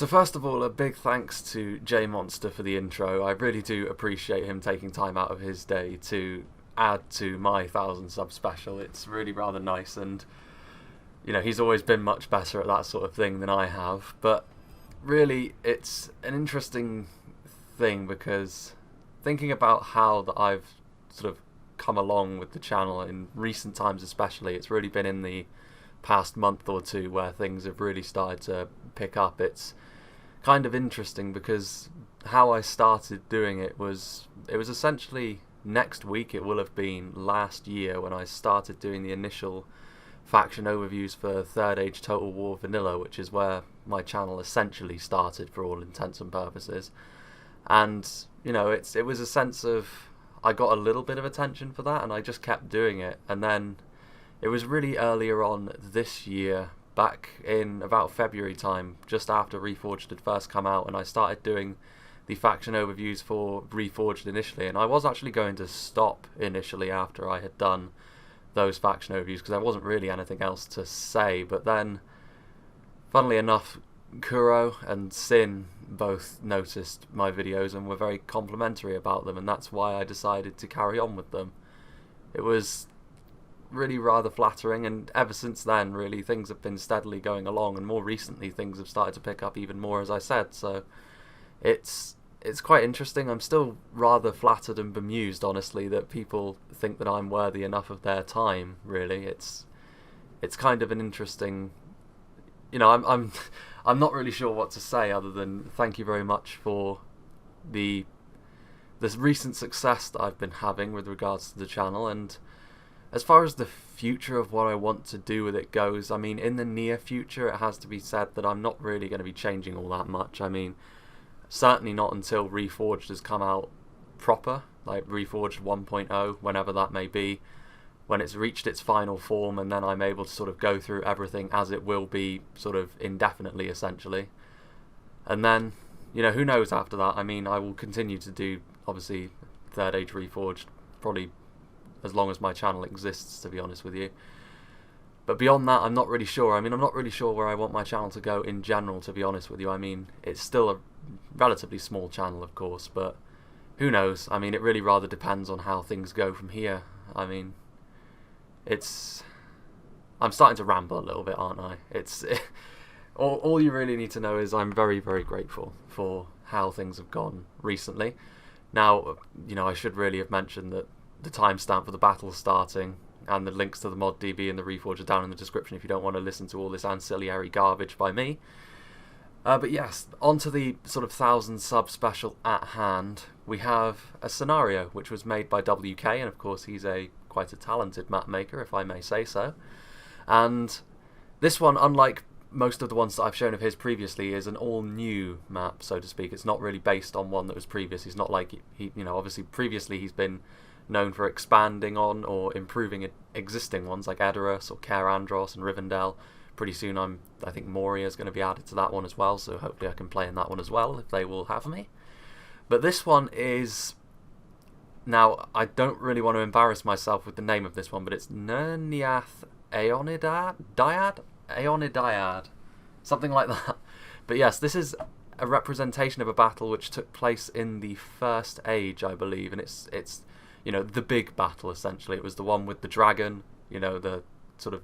first of all, a big thanks to J Monster for the intro. I really do appreciate him taking time out of his day to add to my 1,000 sub special. It's really rather nice, and he's always been much better at that sort of thing than I have. But really, it's an interesting thing because thinking about how that I've sort of come along with the channel in recent times, especially, it's really been in the past month or two where things have really started to pick up. It's kind of interesting because how I started doing it was essentially next week. It will have been last year when I started doing the initial faction overviews for Third Age Total War Vanilla, which is where my channel essentially started for all intents and purposes. And it was a sense of I got a little bit of attention for that, and I just kept doing it. And then it was really earlier on this year, back in about February time, just after Reforged had first come out, and I started doing the faction overviews for Reforged initially. And I was actually going to stop initially after I had done those faction overviews because there wasn't really anything else to say. But then, funnily enough, Kuro and Sin both noticed my videos and were very complimentary about them, and that's why I decided to carry on with them. It was really rather flattering, and ever since then really things have been steadily going along, and more recently things have started to pick up even more, as I said. So it's quite interesting. I'm still rather flattered and bemused, honestly, that people think that I'm worthy enough of their time. Really, it's kind of an interesting, I'm not really sure what to say other than thank you very much for this recent success that I've been having with regards to the channel. And as far as the future of what I want to do with it goes, I mean, in the near future, it has to be said that I'm not really going to be changing all that much. I mean, certainly not until Reforged has come out proper, like Reforged 1.0, whenever that may be, when it's reached its final form, and then I'm able to sort of go through everything as it will be, sort of indefinitely, essentially. And then, who knows after that? I mean, I will continue to do, obviously, Third Age Reforged, probably as long as my channel exists, to be honest with you. But beyond that, I'm not really sure. I mean, I'm not really sure where I want my channel to go in general, to be honest with you. I mean, it's still a relatively small channel, of course, but who knows? I mean, it really rather depends on how things go from here. I mean, I'm starting to ramble a little bit, aren't I? All you really need to know is I'm very, very grateful for how things have gone recently. Now, I should really have mentioned that the timestamp for the battle starting and the links to the mod DB and the Reforge are down in the description if you don't want to listen to all this ancillary garbage by me. But yes, onto the sort of 1,000 sub special at hand. We have a scenario which was made by WK, and of course he's quite a talented map maker, if I may say so. And this one, unlike most of the ones that I've shown of his previously, is an all-new map, so to speak. It's not really based on one that was previous. He's not like he obviously previously he's been known for expanding on or improving existing ones like Edoras or Caer Andros and Rivendell. Pretty soon I think Moria is going to be added to that one as well, so hopefully I can play in that one as well if they will have me. But this one is, now I don't really want to embarrass myself with the name of this one, but it's Nerniath Aeonidiad, something like that. But yes, this is a representation of a battle which took place in the First Age, I believe, and it's the big battle, essentially. It was the one with the dragon, the sort of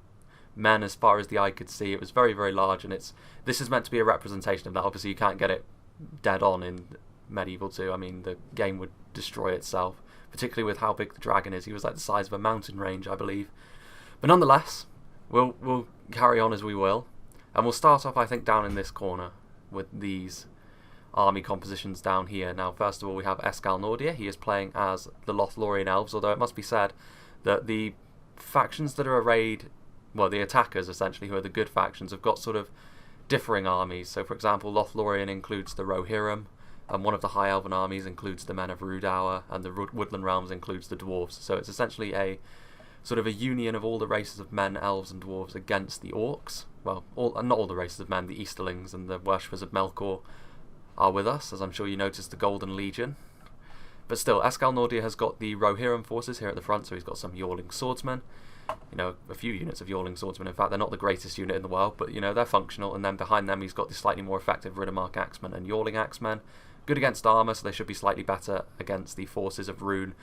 men as far as the eye could see. It was very, very large, and this is meant to be a representation of that. Obviously, you can't get it dead on in Medieval 2. I mean, the game would destroy itself, particularly with how big the dragon is. He was like the size of a mountain range, I believe. But nonetheless, we'll carry on as we will, and we'll start off, I think, down in this corner with these army compositions down here. Now, first of all, we have Escal Nordia. He is playing as the Lothlorien Elves, although it must be said that the factions that are arrayed, well, the attackers, essentially, who are the good factions, have got sort of differing armies. So, for example, Lothlorien includes the Rohirrim, and one of the High Elven armies includes the Men of Rudour, and the Woodland Realms includes the Dwarves. So it's essentially a sort of a union of all the races of men, elves, and dwarves against the orcs. Well, not all the races of men, the Easterlings and the Worshippers of Melkor are with us, as I'm sure you noticed the Golden Legion. But still, Escal Nordia has got the Rohirrim forces here at the front, so he's got some Yawling swordsmen. a few units of Yawling Swordsmen. In fact, they're not the greatest unit in the world, but they're functional. And then behind them, he's got the slightly more effective Riddermark Axemen and Yawling Axemen. Good against armor, so they should be slightly better against the forces of Rune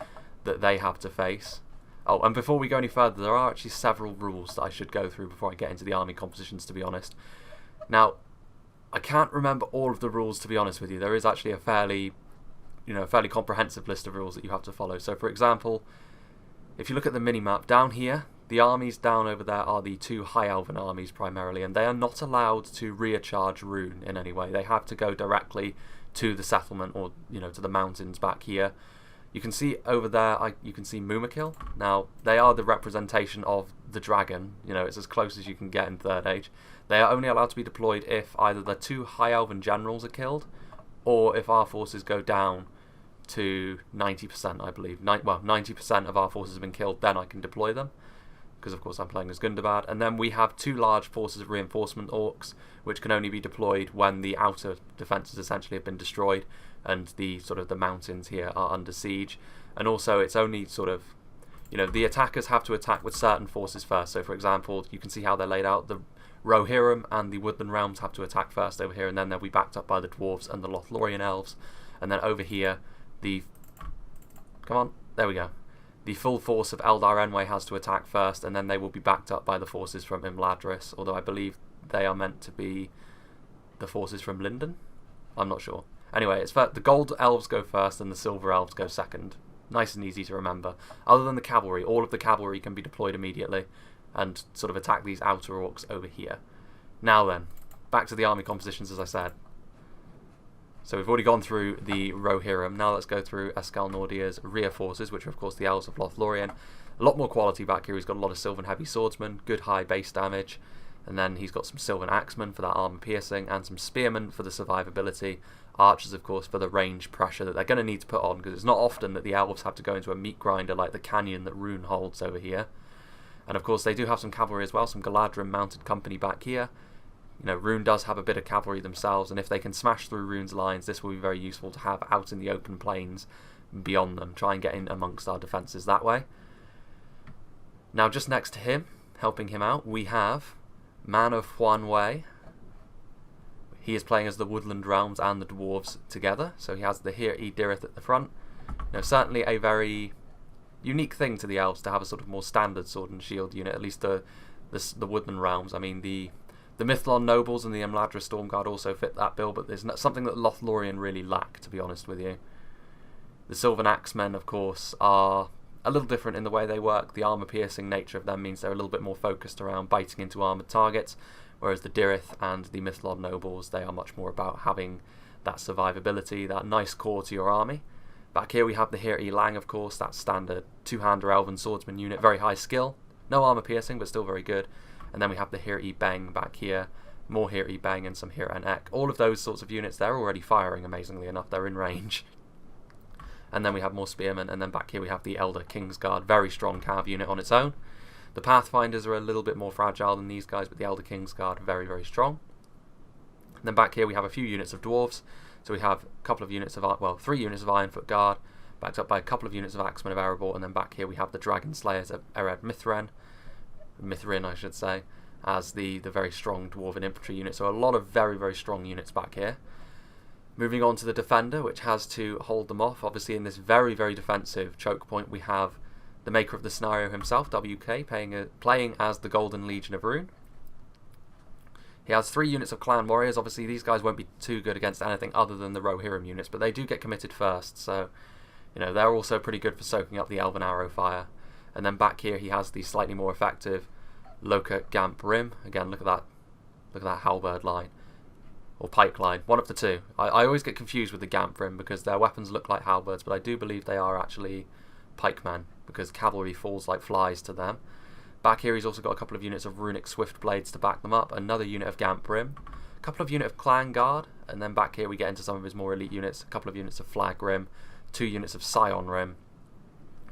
that they have to face. Oh, and before we go any further, there are actually several rules that I should go through before I get into the army compositions, to be honest. Now, I can't remember all of the rules, to be honest with you. There is actually a fairly comprehensive list of rules that you have to follow. So, for example, if you look at the mini-map down here, the armies down over there are the 2 High Elven armies primarily, and they are not allowed to rear-charge Rune in any way. They have to go directly to the settlement or, to the mountains back here. You can see over there, you can see Mumakil. Now, they are the representation of the dragon. It's as close as you can get in Third Age. They are only allowed to be deployed if either the 2 High Elven generals are killed, or if our forces go down to 90%, I believe. 90% of our forces have been killed, then I can deploy them. Because, of course, I'm playing as Gundabad. And then we have 2 large forces of reinforcement orcs, which can only be deployed when the outer defences essentially have been destroyed and the mountains here are under siege. And also, it's only the attackers have to attack with certain forces first. So, for example, you can see how they're laid out. The Rohirrim and the Woodland Realms have to attack first over here, and then they'll be backed up by the Dwarves and the Lothlorien Elves. And then over here, come on, there we go. The full force of Eldar Enway has to attack first, and then they will be backed up by the forces from Imladris, although I believe they are meant to be the forces from Linden. I'm not sure. Anyway, the Gold Elves go first and the Silver Elves go second. Nice and easy to remember. Other than the cavalry, all of the cavalry can be deployed immediately and attack these outer orcs over here. Now then, back to the army compositions, as I said. So we've already gone through the Rohirrim. Now let's go through Escal Nordia's rear forces, which are of course the Elves of Lothlorien. A lot more quality back here. He's got a lot of Sylvan Heavy Swordsmen, good high base damage, and then he's got some Sylvan Axemen for that armor piercing, and some Spearmen for the survivability. Archers, of course, for the range pressure that they're going to need to put on, because it's not often that the Elves have to go into a meat grinder like the canyon that Rune holds over here. And of course they do have some cavalry as well, some Galadrim mounted company back here. Rune does have a bit of cavalry themselves, and if they can smash through Rune's lines, this will be very useful to have out in the open plains beyond them. Try and get in amongst our defences that way. Now, just next to him, helping him out, we have Man of Huan Wei. He is playing as the Woodland Realms and the Dwarves together, so he has the Hir-E Dirith at the front. Certainly a very unique thing to the Elves to have a more standard sword and shield unit, at least the Woodland Realms. I mean, the Mithlon Nobles and the Imladra Stormguard also fit that bill, but there's something that Lothlorien really lack, to be honest with you. The Sylvan Axemen, of course, are a little different in the way they work. The armor-piercing nature of them means they're a little bit more focused around biting into armoured targets, whereas the Dirith and the Mithlon Nobles, they are much more about having that survivability, that nice core to your army. Back here we have the Hir-E Lang, of course, that standard two-hander Elven Swordsman unit, very high skill. No armor-piercing, but still very good. And then we have the Hir-E Beng back here, more Hir-E Beng and some Hir-En Ek. All of those sorts of units, they're already firing, amazingly enough. They're in range. And then we have more Spearmen, and then back here we have the Elder Kingsguard, very strong cav unit on its own. The Pathfinders are a little bit more fragile than these guys, but the Elder Kingsguard, very, very strong. And then back here we have a few units of Dwarves. So we have a couple of units of, 3 units of Ironfoot Guard, backed up by a couple of units of Axemen of Erebor, and then back here we have the Dragon Slayers of Ered Mithrin, I should say, as the very strong Dwarven infantry unit. So a lot of very, very strong units back here. Moving on to the Defender, which has to hold them off. Obviously in this very, very defensive choke point, we have the maker of the scenario himself, WK, playing as the Golden Legion of Rune. He has 3 units of Clan Warriors. Obviously these guys won't be too good against anything other than the Rohirrim units, but they do get committed first, so they're also pretty good for soaking up the Elven Arrow fire. And then back here he has the slightly more effective Loka Gamp Rim. Again, look at that halberd line. Or pike line, one of the two. I always get confused with the Gamp Rim because their weapons look like halberds, but I do believe they are actually pikemen because cavalry falls like flies to them. Back here he's also got a couple of units of Runic Swift Blades to back them up, another unit of Gamp Rim, a couple of units of Clan Guard, and then back here we get into some of his more elite units, a couple of units of Flag Rim, 2 units of Scion Rim,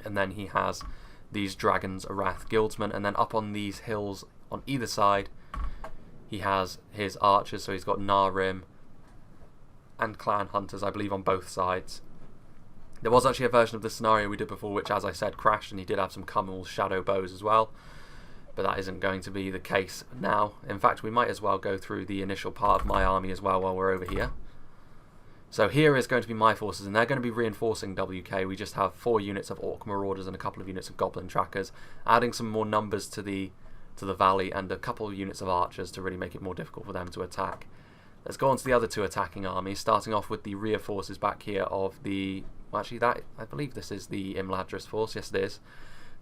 and then he has these Dragons Wrath Guildsmen, and then up on these hills on either side he has his archers, so he's got Nar Rim and Clan Hunters, I believe, on both sides. There was actually a version of the scenario we did before which, as I said, crashed, and he did have some Cummel's Shadow Bows as well. but that isn't going to be the case now. In fact, we might as well go through the initial part of my army as well while we're over here. So here is going to be my forces, and they're going to be reinforcing WK. We just have 4 units of Orc Marauders and a couple of units of Goblin Trackers, adding some more numbers to the valley and a couple of units of archers to really make it more difficult for them to attack. Let's go on to the other 2 attacking armies, starting off with the rear forces back here of the... Well, actually, I believe this is the Imladris force. Yes, it is.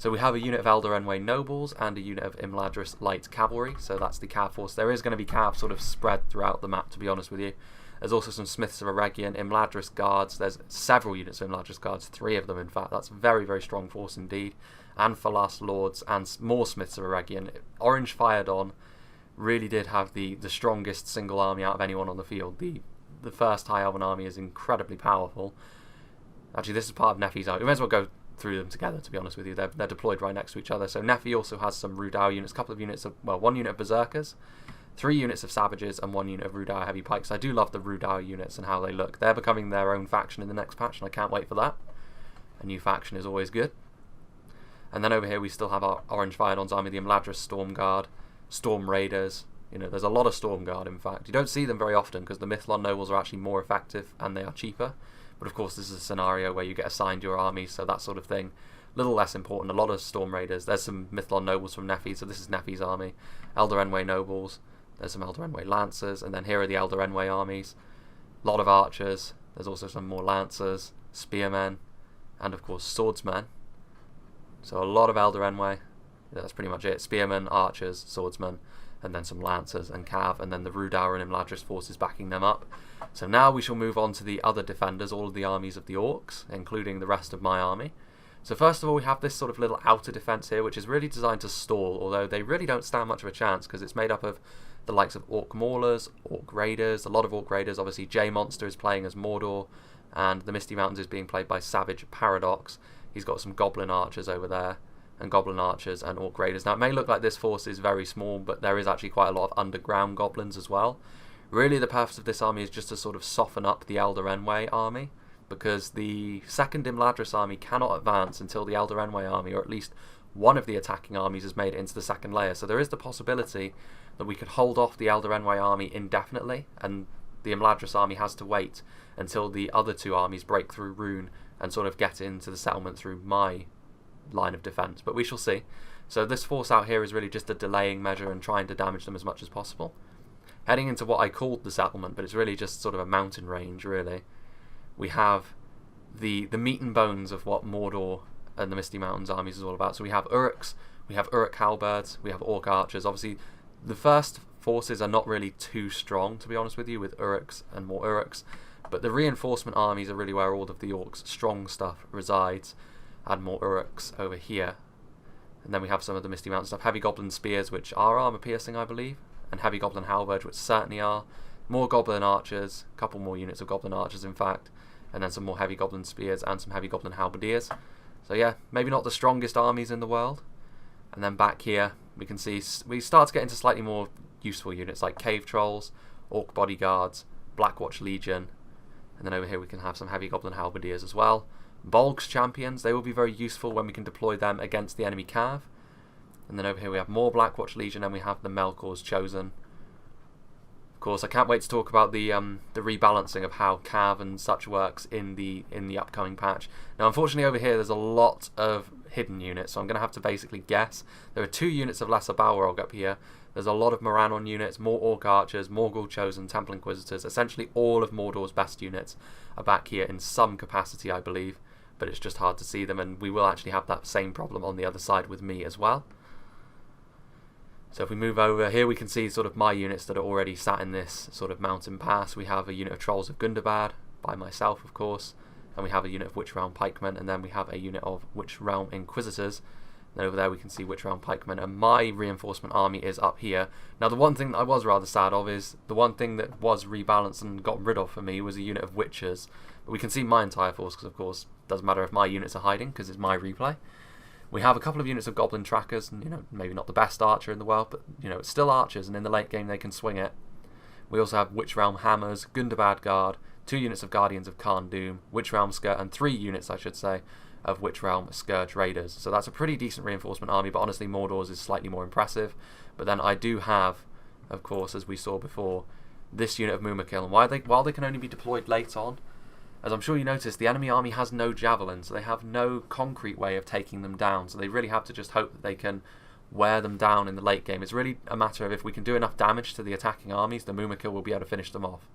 So we have a unit of Elder-Enway Nobles and a unit of Imladris Light Cavalry. So that's the Cav force. There is going to be Cav sort of spread throughout the map, to be honest with you. There's also some Smiths of Eregion, Imladris Guards. There's several units of Imladris Guards, 3 of them in fact. That's a very, very strong force indeed. And Falas Lords and more Smiths of Eregion. Orange Fired On really did have the strongest single army out of anyone on the field. The first High Elven army is incredibly powerful. Actually, this is part of Nefi's army. We may as well go through them together, to be honest with you. They're deployed right next to each other. So Nefi also has some Rudau units, a couple of units of, well, 1 unit of Berserkers, 3 units of Savages, and 1 unit of Rudau Heavy Pikes. I do love the Rudau units and how they look. They're becoming their own faction in the next patch, and I can't wait for that. A new faction is always good. And then over here we still have our Orange Firedon's army, the Imladris Storm Guard, Storm Raiders. You know, there's a lot of Storm Guard, in fact. You don't see them very often because the Mithlon Nobles are actually more effective and they are cheaper. But of course this is a scenario where you get assigned your army, so that sort of thing. A little less important. A lot of Storm Raiders. There's some Mithlon Nobles from Nefi, so this is Nefi's army. Elder-Enway Nobles. There's some Elder-Enway Lancers, and then here are the Elder-Enway armies. A lot of archers. There's also some more Lancers, Spearmen, and of course Swordsmen. So a lot of Elder-Enway. That's pretty much it. Spearmen, archers, swordsmen, and then some Lancers and Cav, and then the Rudau and Imladris forces backing them up. So now we shall move on to the other defenders, all of the armies of the Orcs, including the rest of my army. So first of all, we have this sort of little outer defense here, which is really designed to stall, although they really don't stand much of a chance because it's made up of the likes of Orc Maulers, Orc Raiders, a lot of Orc Raiders. Obviously, J-Monster is playing as Mordor, and the Misty Mountains is being played by Savage Paradox. He's got some Goblin Archers over there, and Goblin Archers and Orc Raiders. Now, it may look like this force is very small, but there is actually quite a lot of underground Goblins as well. Really, the purpose of this army is just to sort of soften up the Elder-Enway army, because the second Imladris army cannot advance until the Elder-Enway army, or at least one of the attacking armies, has made it into the second layer. So there is the possibility that we could hold off the Elder-Enway army indefinitely, and the Imladris army has to wait until the other 2 armies break through Rune and sort of get into the settlement through my line of defence. But we shall see. So this force out here is really just a delaying measure and trying to damage them as much as possible. Heading into what I called the settlement, but it's really just sort of a mountain range, really. We have the meat and bones of what Mordor and the Misty Mountains armies is all about. So we have Uruks, we have Uruk Halberds, we have Orc Archers. Obviously, the first forces are not really too strong, to be honest with you, with Uruks and more Uruks. But the reinforcement armies are really where all of the Orcs' strong stuff resides. Add more Uruks over here. And then we have some of the Misty Mountain stuff. Heavy Goblin Spears, which are armor piercing, I believe. And Heavy Goblin Halberds, which certainly are. More Goblin Archers, a couple more units of Goblin Archers, in fact. And then some more Heavy Goblin Spears and some Heavy Goblin Halberdiers. So yeah, maybe not the strongest armies in the world. And then back here, we can see we start to get into slightly more useful units like Cave Trolls, Orc Bodyguards, Blackwatch Legion. And then over here we can have some Heavy Goblin Halberdiers as well. Bolg's Champions, they will be very useful when we can deploy them against the enemy Cav. And then over here we have more Blackwatch Legion, and we have the Melkor's Chosen. Of course, I can't wait to talk about the rebalancing of how Cav and such works in the upcoming patch. Now, unfortunately, over here there's a lot of hidden units, so I'm going to have to basically guess. There are 2 units of Lesser Balrog up here. There's a lot of Morannon units, more Orc Archers, Morgul Chosen, Temple Inquisitors. Essentially, all of Mordor's best units are back here in some capacity, I believe. But it's just hard to see them, and we will actually have that same problem on the other side with me as well. So if we move over here, we can see sort of my units that are already sat in this sort of mountain pass. We have a unit of Trolls of Gundabad, by myself of course, and we have a unit of Witch Realm Pikemen, and then we have a unit of Witch Realm Inquisitors. And over there we can see Witch Realm Pikemen, and my reinforcement army is up here. Now the one thing that I was rather sad of is, the one thing that was rebalanced and got rid of for me was a unit of Witchers. But we can see my entire force, because of course it doesn't matter if my units are hiding, because it's my replay. We have a couple of units of Goblin Trackers, and maybe not the best archer in the world, but it's still archers, and in the late game they can swing it. We also have Witch Realm Hammers, Gundabad Guard, 2 units of Guardians of Khan Doom, Witch Realm Skirt, and 3 units, I should say, of Witch Realm Scourge Raiders. So that's a pretty decent reinforcement army, but honestly Mordor's is slightly more impressive. But then I do have, of course, as we saw before, this unit of Mumakil, and while they can only be deployed late on, as I'm sure you noticed, the enemy army has no javelins, so they have no concrete way of taking them down, so they really have to just hope that they can wear them down in the late game. It's really a matter of if we can do enough damage to the attacking armies, the Mumakil will be able to finish them off.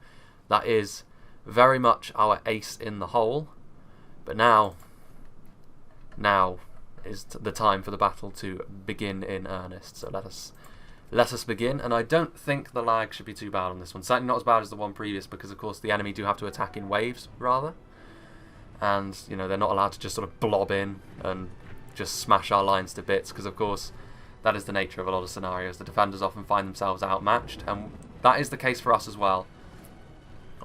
That is very much our ace in the hole, but now is the time for the battle to begin in earnest, so let us begin. And I don't think the lag should be too bad on this one. Certainly not as bad as the one previous, because of course the enemy do have to attack in waves rather, and you know, they're not allowed to just sort of blob in and just smash our lines to bits, because of course that is the nature of a lot of scenarios. The defenders often find themselves outmatched, and that is the case for us as well.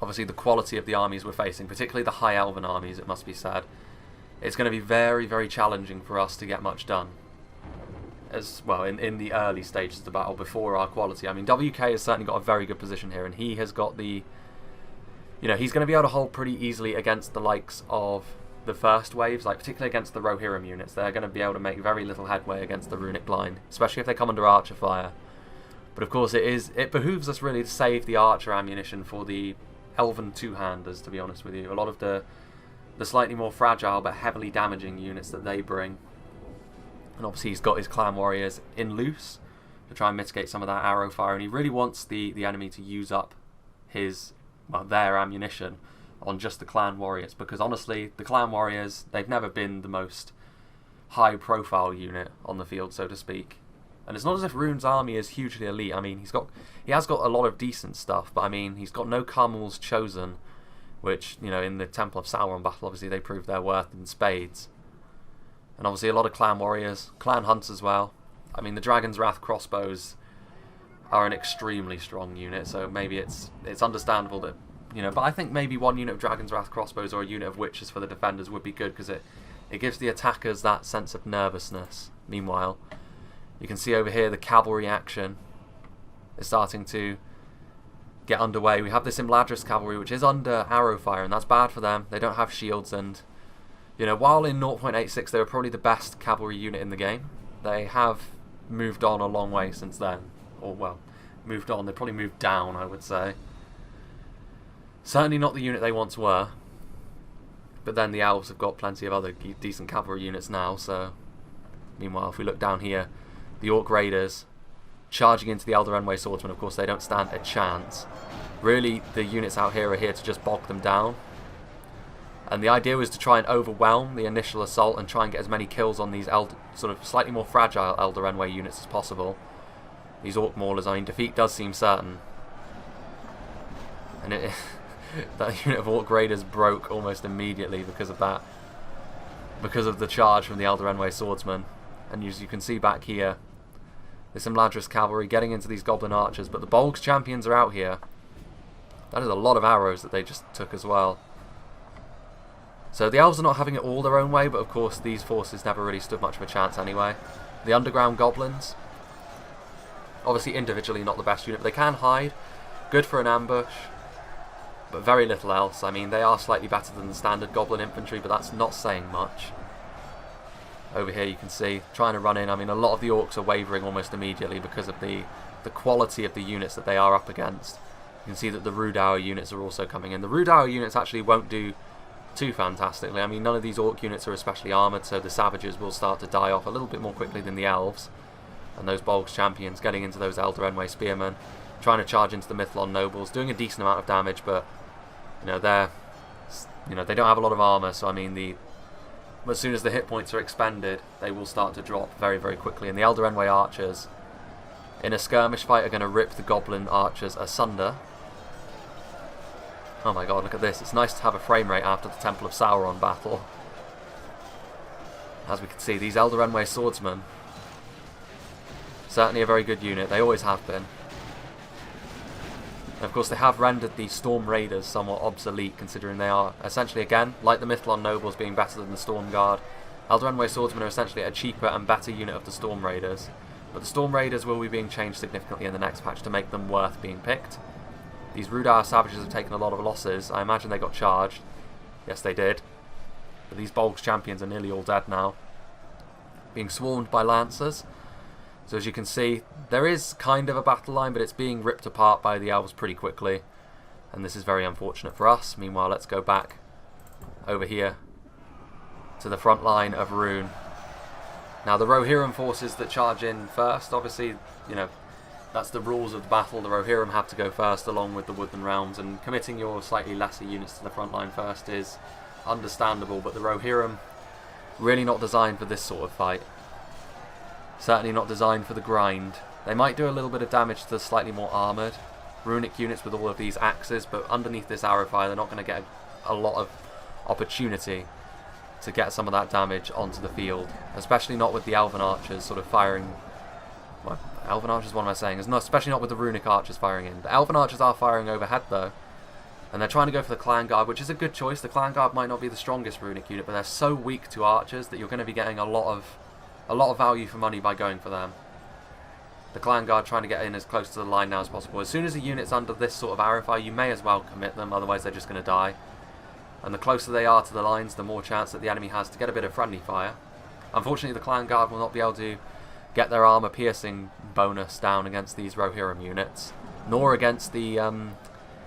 Obviously the quality of the armies we're facing, particularly the high elven armies, it must be said, it's going to be very, very challenging for us to get much done. As well, in the early stages of the battle, before our quality. I mean, WK has certainly got a very good position here, and he has got the, you know, he's going to be able to hold pretty easily against the likes of the first waves, like particularly against the Rohirrim units. They're going to be able to make very little headway against the runic line, especially if they come under archer fire. But of course it behooves us really to save the archer ammunition for the elven two-handers, to be honest with you. A lot of the slightly more fragile but heavily damaging units that they bring. And obviously he's got his clan warriors in loose to try and mitigate some of that arrow fire, and he really wants the enemy to use up their ammunition on just the clan warriors, because honestly the clan warriors, they've never been the most high profile unit on the field, so to speak. And it's not as if Rune's army is hugely elite. I mean, he has got a lot of decent stuff, but I mean, he's got no Carmel's Chosen, which, you know, in the Temple of Sauron battle obviously they proved their worth in spades. And obviously a lot of clan warriors, clan hunts as well. I mean, the Dragon's Wrath crossbows are an extremely strong unit, so maybe it's understandable that, you know, but I think maybe one unit of Dragon's Wrath crossbows or a unit of witches for the defenders would be good, because it gives the attackers that sense of nervousness. Meanwhile, you can see over here the cavalry action is starting to get underway. We have this Imladris cavalry, which is under arrow fire, and that's bad for them. They don't have shields, and you know, while in 0.86 they were probably the best cavalry unit in the game, they have moved on a long way since then. Or, well, moved on. They probably moved down, I would say. Certainly not the unit they once were. But then the elves have got plenty of other decent cavalry units now, so... Meanwhile, if we look down here, the Orc Raiders charging into the Elder Enway Swordsmen, of course, they don't stand a chance. Really, the units out here are here to just bog them down. And the idea was to try and overwhelm the initial assault and try and get as many kills on these sort of slightly more fragile Elder Enway units as possible. These Orc Maulers, I mean, defeat does seem certain. And that unit of Orc Raiders broke almost immediately because of that. Because of the charge from the Elder Enway Swordsmen. And as you can see back here, there's some Imladris cavalry getting into these Goblin Archers, but the Bolgs champions are out here. That is a lot of arrows that they just took as well. So the elves are not having it all their own way, but of course these forces never really stood much of a chance anyway. The underground goblins, obviously individually not the best unit, but they can hide. Good for an ambush, but very little else. I mean, they are slightly better than the standard goblin infantry, but that's not saying much. Over here you can see, trying to run in. I mean, a lot of the orcs are wavering almost immediately because of the quality of the units that they are up against. You can see that the Rudauer units are also coming in. The Rudauer units actually won't do too fantastically. I mean, none of these orc units are especially armoured, so the savages will start to die off a little bit more quickly than the elves. And those Bolgs champions getting into those Elder Enway spearmen, trying to charge into the Mithlon nobles, doing a decent amount of damage, but they don't have a lot of armour, so I mean, as soon as the hit points are expended, they will start to drop very, very quickly. And the Elder Enway archers, in a skirmish fight, are going to rip the goblin archers asunder. Oh my god, look at this. It's nice to have a frame rate after the Temple of Sauron battle. As we can see, these Elder Enway swordsmen, certainly a very good unit. They always have been. And of course, they have rendered the Storm Raiders somewhat obsolete, considering they are essentially, again, like the Mithlon nobles being better than the Storm Guard. Elder Enway swordsmen are essentially a cheaper and better unit of the Storm Raiders. But the Storm Raiders will be being changed significantly in the next patch to make them worth being picked. These Rudauer savages have taken a lot of losses. I imagine they got charged. Yes, they did. But these Bolgs champions are nearly all dead now, being swarmed by lancers. So as you can see, there is kind of a battle line, but it's being ripped apart by the elves pretty quickly. And this is very unfortunate for us. Meanwhile, let's go back over here to the front line of Rune. Now, the Rohirrim forces that charge in first, obviously, you know, that's the rules of the battle. The Rohirrim have to go first along with the Woodland Realms, and committing your slightly lesser units to the front line first is understandable, but the Rohirrim really not designed for this sort of fight. Certainly not designed for the grind. They might do a little bit of damage to the slightly more armoured runic units with all of these axes, but underneath this arrow fire they're not going to get a lot of opportunity to get some of that damage onto the field, especially not with the Elven Archers sort of firing. Well, Elven Archers, what am I saying? Especially not with the Runic Archers firing in. The Elven Archers are firing overhead though, and they're trying to go for the Clan Guard, which is a good choice. The Clan Guard might not be the strongest runic unit, but they're so weak to archers that you're going to be getting a lot of value for money by going for them. The Clan Guard trying to get in as close to the line now as possible. As soon as a unit's under this sort of arrow fire, you may as well commit them, otherwise they're just going to die. And the closer they are to the lines, the more chance that the enemy has to get a bit of friendly fire. Unfortunately, the Clan Guard will not be able to get their armor piercing bonus down against these Rohirrim units, nor against the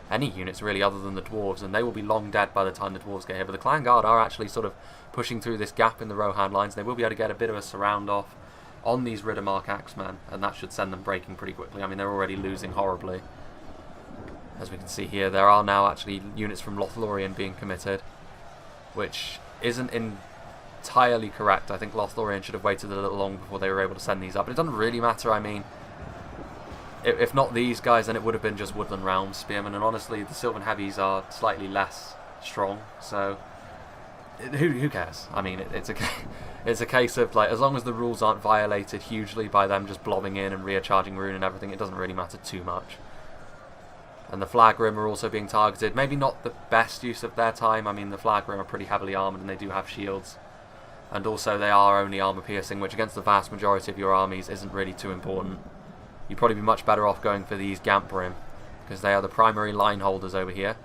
any units really other than the dwarves, and they will be long dead by the time the dwarves get here. But the Clan Guard are actually sort of pushing through this gap in the Rohan lines. They will be able to get a bit of a surround off on these Riddermark Axemen, and that should send them breaking pretty quickly. I mean, they're already losing horribly. As we can see here, there are now actually units from Lothlorien being committed, which isn't entirely correct. I think Lothlorien should have waited a little long before they were able to send these up. But it doesn't really matter. I mean, if not these guys, then it would have been just Woodland Realms Spearmen, and honestly, the Sylvan Heavies are slightly less strong, so who cares? I mean, it's a case of, like, as long as the rules aren't violated hugely by them just blobbing in and recharging rune and everything, it doesn't really matter too much. And the Flagrim are also being targeted. Maybe not the best use of their time. I mean, the Flagrim are pretty heavily armoured and they do have shields. And also they are only armour piercing, which against the vast majority of your armies isn't really too important. You'd probably be much better off going for these Gamprim, because they are the primary line holders over here.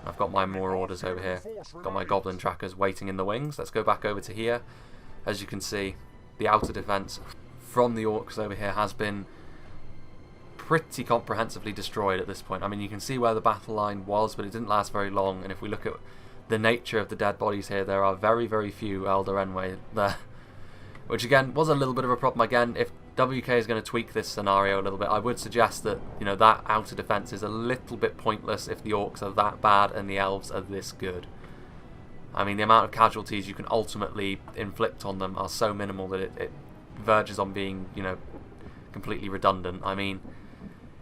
I've got my Marauders over here. Got my Goblin Trackers waiting in the wings. Let's go back over to here. As you can see, the outer defence from the Orcs over here has been pretty comprehensively destroyed at this point. I mean, you can see where the battle line was, but it didn't last very long. And if we look at the nature of the dead bodies here, there are very, very few Elder Enway there. Which again was a little bit of a problem. Again, if WK is going to tweak this scenario a little bit, I would suggest that, you know, that outer defence is a little bit pointless if the Orcs are that bad and the Elves are this good. I mean, the amount of casualties you can ultimately inflict on them are so minimal that it verges on being, you know, completely redundant. I mean,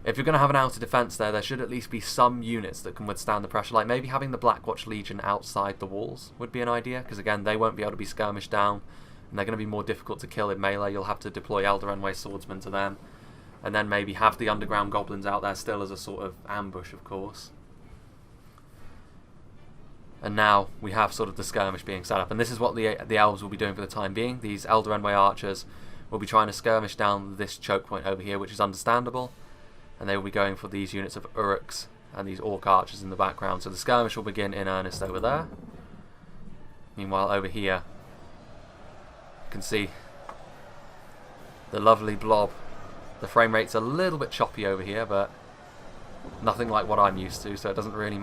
if you're going to have an outer defence there should at least be some units that can withstand the pressure. Like maybe having the Blackwatch Legion outside the walls would be an idea, because again, they won't be able to be skirmished down, and they're going to be more difficult to kill in melee. You'll have to deploy Elder Enway Swordsmen to them, and then maybe have the underground goblins out there still as a sort of ambush, of course. And now we have sort of the skirmish being set up, and this is what the elves will be doing for the time being. These Elder Enway archers will be trying to skirmish down this choke point over here, which is understandable, and they will be going for these units of Uruks and these Orc archers in the background. So the skirmish will begin in earnest over there. Meanwhile, over here, you can see the lovely blob. The frame rate's a little bit choppy over here, but nothing like what I'm used to, so it doesn't really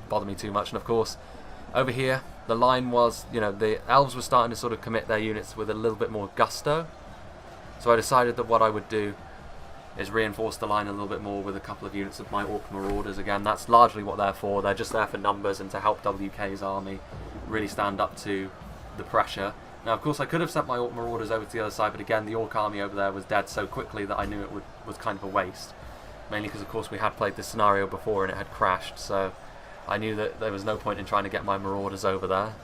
bother me too much. And of course, over here, the line was, you know, the elves were starting to sort of commit their units with a little bit more gusto. So I decided that what I would do is reinforce the line a little bit more with a couple of units of my Orc Marauders. Again, that's largely what they're for. They're just there for numbers and to help WK's army really stand up to the pressure. Now, of course, I could have sent my Orc Marauders over to the other side, but again, the Orc army over there was dead so quickly that I knew it was kind of a waste. Mainly because, of course, we had played this scenario before and it had crashed, so I knew that there was no point in trying to get my Marauders over there.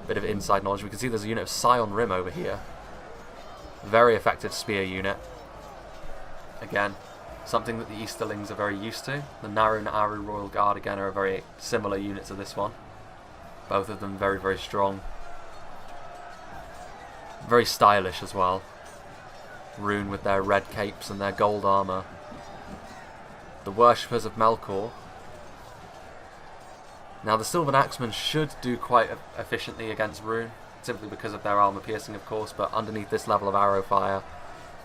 Bit of inside knowledge. We can see there's a unit of Scion Rim over here. Very effective spear unit. Again, something that the Easterlings are very used to. The Naru Naaru Royal Guard, again, are a very similar unit to this one. Both of them very, very strong. Very stylish as well. Rune with their red capes and their gold armour. The Worshippers of Melkor. Now the Sylvan Axemen should do quite efficiently against Rune, simply because of their armor piercing of course, but underneath this level of arrow fire,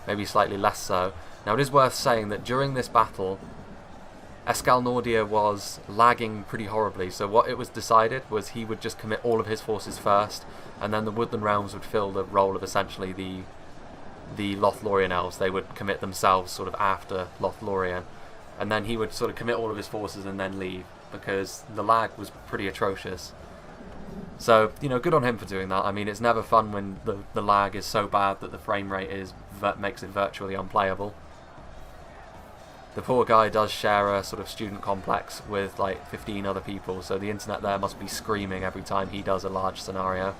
maybe slightly less so. Now it is worth saying that during this battle, Escal Nordia was lagging pretty horribly, so what it was decided was he would just commit all of his forces first, and then the Woodland Realms would fill the role of essentially the Lothlorien elves. They would commit themselves sort of after Lothlorien, and then he would sort of commit all of his forces and then leave, because the lag was pretty atrocious. So, you know, good on him for doing that. I mean, it's never fun when the lag is so bad that the frame rate makes it virtually unplayable. The poor guy does share a sort of student complex with like 15 other people, so the internet there must be screaming every time he does a large scenario.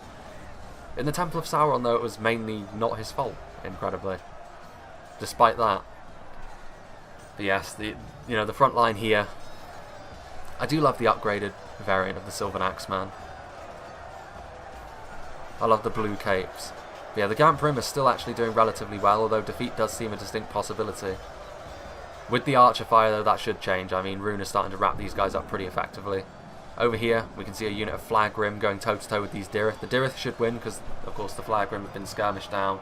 In the Temple of Sauron, though, it was mainly not his fault, incredibly. Despite that. But yes, the front line here. I do love the upgraded variant of the Sylvan Axeman. I love the blue capes. But yeah, the Gamprim is still actually doing relatively well, although defeat does seem a distinct possibility. With the Archer Fire, though, that should change. I mean, Rune is starting to wrap these guys up pretty effectively. Over here, we can see a unit of Flagrim going toe-to-toe with these Dirith. The Dirith should win, because, of course, the Flagrim have been skirmished down.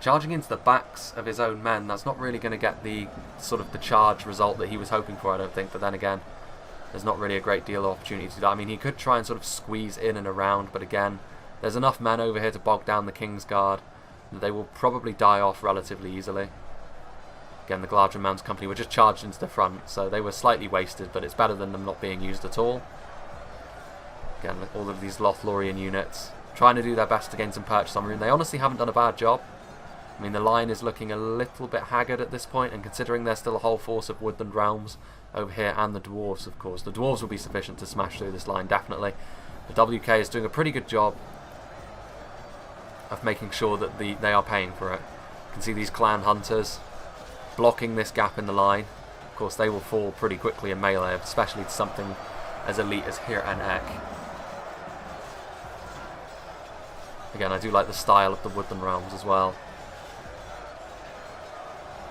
Charging into the backs of his own men, that's not really going to get the sort of the charge result that he was hoping for, I don't think. But then again, there's not really a great deal of opportunity to do that. I mean, he could try and sort of squeeze in and around, but again, there's enough men over here to bog down the King's Guard that they will probably die off relatively easily. Again, the Gladron Mounts Company were just charged into the front, so they were slightly wasted, but it's better than them not being used at all. Again, all of these Lothlorien units trying to do their best to gain some purchase on Rune. They honestly haven't done a bad job. I mean, the line is looking a little bit haggard at this point, and considering there's still a whole force of Woodland Realms over here, and the Dwarves, of course. The Dwarves will be sufficient to smash through this line, definitely. The WK is doing a pretty good job of making sure that they are paying for it. You can see these Clan Hunters blocking this gap in the line. Of course, they will fall pretty quickly in melee, especially to something as elite as Hir and Ek. Again, I do like the style of the Woodland Realms as well.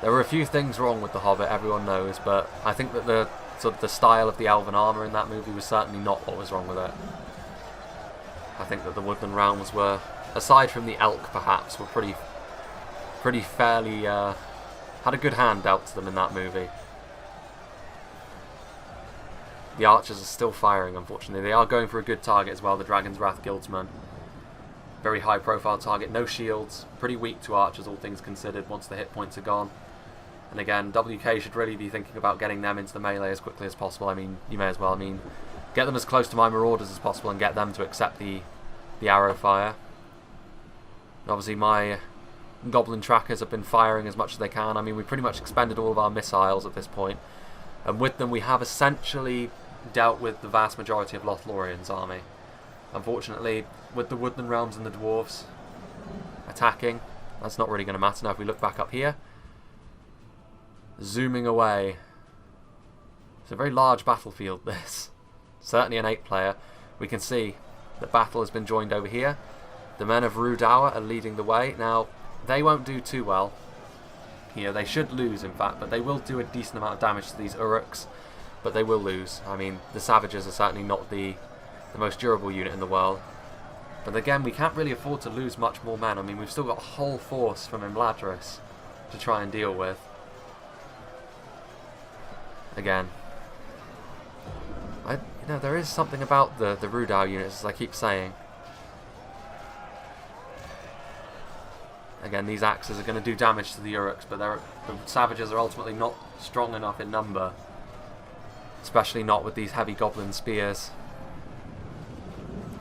There were a few things wrong with The Hobbit, everyone knows, but I think that the style of the elven armour in that movie was certainly not what was wrong with it. I think that the Woodland Realms were, aside from the elk perhaps, were pretty fairly had a good hand dealt to them in that movie. The archers are still firing, unfortunately. They are going for a good target as well, the Dragon's Wrath Guildsman. Very high profile target, no shields, pretty weak to archers all things considered once the hit points are gone. And again, WK should really be thinking about getting them into the melee as quickly as possible. I mean, you may as well. I mean, get them as close to my Marauders as possible and get them to accept the arrow fire. Obviously my Goblin trackers have been firing as much as they can. I mean, we pretty much expended all of our missiles at this point, and with them we have essentially dealt with the vast majority of Lothlorien's army. Unfortunately, with the Woodland Realms and the Dwarves attacking, that's not really going to matter. Now if we look back up here, zooming away, it's a very large battlefield this. Certainly an 8-player. We can see that battle has been joined over here. The men of Rudawa are leading the way. Now, they won't do too well here. They should lose, in fact, but they will do a decent amount of damage to these Uruks, but they will lose. I mean, the Savages are certainly not the most durable unit in the world. But again, we can't really afford to lose much more men. I mean, we've still got a whole force from Imladris to try and deal with. Again, there is something about the Rudau units, as I keep saying. Again, these axes are going to do damage to the Uruks, but the Savages are ultimately not strong enough in number. Especially not with these heavy Goblin spears.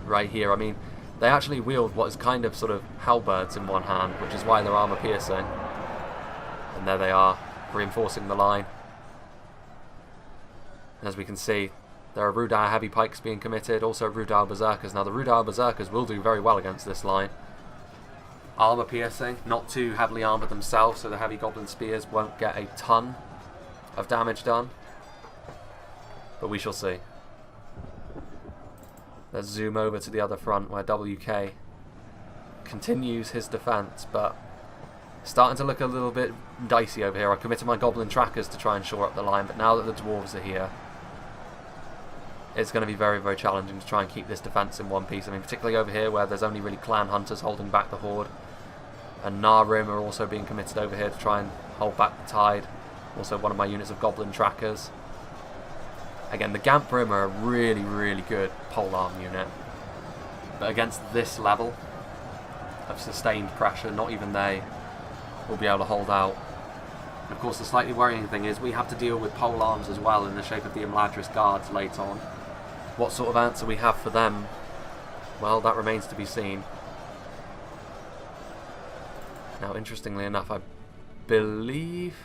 Right here, I mean, they actually wield what is kind of sort of halberds in one hand, which is why they're armour piercing. And there they are, reinforcing the line. And as we can see, there are Rudau heavy pikes being committed, also Rudau Berserkers. Now the Rudau Berserkers will do very well against this line. Armour piercing, not too heavily armoured themselves, so the heavy Goblin spears won't get a ton of damage done. But we shall see. Let's zoom over to the other front where WK continues his defence, but starting to look a little bit dicey over here. I committed my Goblin trackers to try and shore up the line, but now that the Dwarves are here, it's going to be very, very challenging to try and keep this defence in one piece. I mean, particularly over here where there's only really clan hunters holding back the horde. And Narim are also being committed over here to try and hold back the tide. Also one of my units of goblin trackers. Again, the Gamp Brim are a really, really good polearm unit. But against this level of sustained pressure, not even they will be able to hold out. And of course, the slightly worrying thing is we have to deal with polearms as well in the shape of the Imladris guards late on. What sort of answer we have for them, well, that remains to be seen. Now, interestingly enough, I believe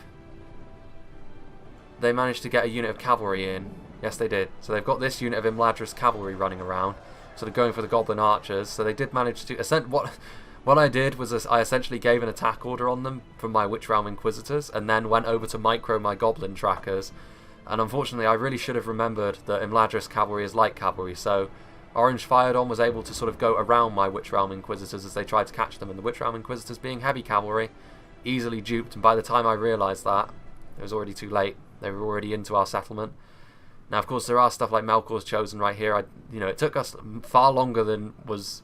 they managed to get a unit of cavalry in. Yes, they did. So they've got this unit of Imladris cavalry running around, sort of going for the goblin archers. So they did manage to... What I did was I essentially gave an attack order on them from my Witch Realm Inquisitors, and then went over to micro my goblin trackers. And unfortunately, I really should have remembered that Imladris cavalry is light cavalry, so Orange Fired On was able to sort of go around my Witch Realm Inquisitors as they tried to catch them, and the Witch Realm Inquisitors, being heavy cavalry, easily duped, and by the time I realised that, it was already too late. They were already into our settlement. Now, of course, there are stuff like Melkor's Chosen right here. It took us far longer than was...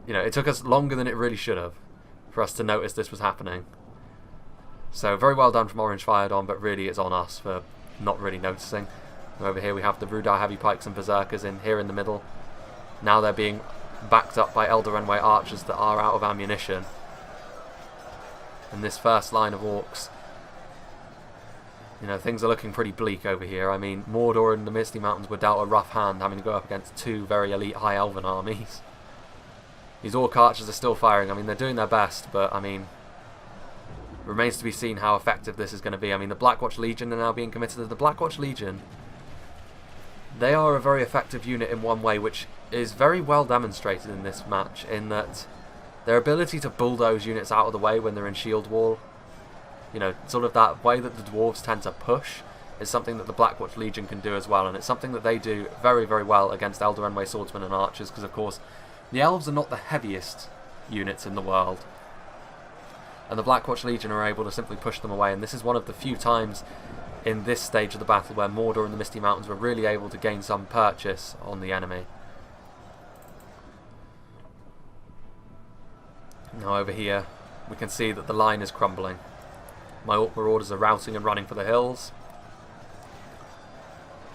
it took us longer than it really should have for us to notice this was happening. So, very well done from Orange Fired On, but really it's on us for not really noticing. Over here we have the Rudar Heavy Pikes and Berserkers here in the middle. Now they're being backed up by Eldarenway Archers that are out of ammunition. And this first line of Orcs, things are looking pretty bleak over here. I mean, Mordor and the Misty Mountains were dealt a rough hand, having to go up against two very elite High Elven armies. These Orc Archers are still firing. I mean, they're doing their best, but, I mean, remains to be seen how effective this is going to be. I mean, the Blackwatch Legion are now being committed to the Blackwatch Legion. They are a very effective unit in one way, which is very well demonstrated in this match, in that their ability to bulldoze units out of the way when they're in shield wall, sort of that way that the dwarves tend to push, is something that the Blackwatch Legion can do as well, and it's something that they do very, very well against Eldarenway swordsmen and archers, because of course the elves are not the heaviest units in the world, and the Blackwatch Legion are able to simply push them away. And this is one of the few times in this stage of the battle where Mordor and the Misty Mountains were really able to gain some purchase on the enemy. Now over here we can see that the line is crumbling. My Orc Marauders are routing and running for the hills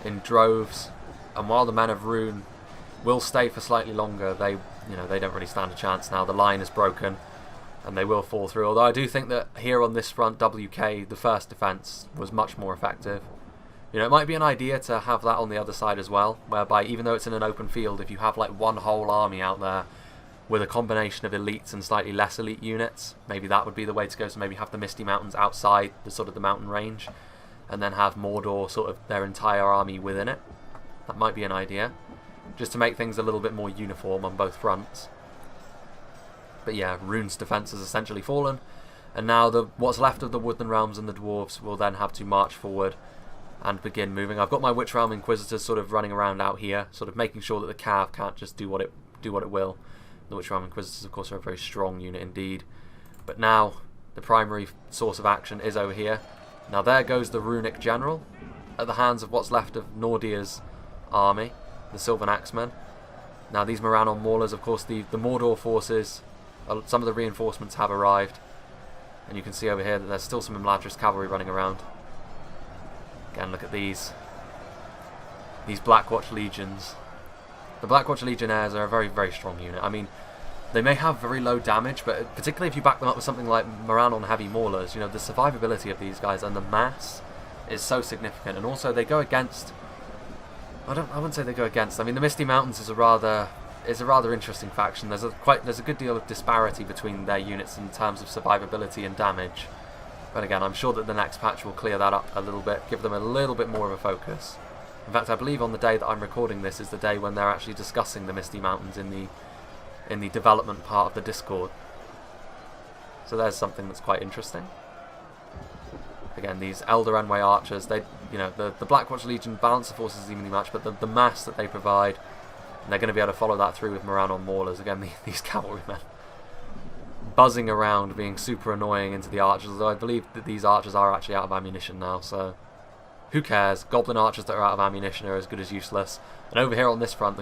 in droves, and while the Men of Rune will stay for slightly longer, they don't really stand a chance now. The line is broken and they will fall through. Although I do think that here on this front, WK, the first defence, was much more effective. It might be an idea to have that on the other side as well, whereby even though it's in an open field, if you have like one whole army out there with a combination of elites and slightly less elite units, maybe that would be the way to go. So maybe have the Misty Mountains outside the sort of the mountain range, and then have Mordor sort of their entire army within it. That might be an idea, just to make things a little bit more uniform on both fronts. But yeah, Rune's defence has essentially fallen, and now what's left of the Woodland Realms and the Dwarves will then have to march forward and begin moving. I've got my Witch Realm Inquisitors sort of running around out here, sort of making sure that the Cav can't just do what it will. The Witch Realm Inquisitors, of course, are a very strong unit indeed. But now the primary source of action is over here. Now there goes the Runic General at the hands of what's left of Nordir's army, the Sylvan Axemen. Now these Morannon Maulers, of course, the Mordor forces, some of the reinforcements have arrived, and you can see over here that there's still some Imladris cavalry running around. Again, look at these Blackwatch Legions. The Blackwatch Legionnaires are a very, very strong unit. I mean, they may have very low damage, but particularly if you back them up with something like Morannon Heavy Maulers, the survivability of these guys and the mass is so significant. And also they go against... I wouldn't say they go against. I mean, the Misty Mountains is a rather interesting faction. There's a good deal of disparity between their units in terms of survivability and damage. But again, I'm sure that the next patch will clear that up a little bit, give them a little bit more of a focus. In fact, I believe on the day that I'm recording this is the day when they're actually discussing the Misty Mountains in the development part of the Discord. So there's something that's quite interesting. Again, these Eldarenway archers, the Blackwatch Legion balance the forces evenly matched, but the mass that they provide, and they're going to be able to follow that through with Morannon Maulers. Again, these cavalrymen buzzing around, being super annoying into the archers, although I believe that these archers are actually out of ammunition now, so Who cares? Goblin archers that are out of ammunition are as good as useless. And over here on this front,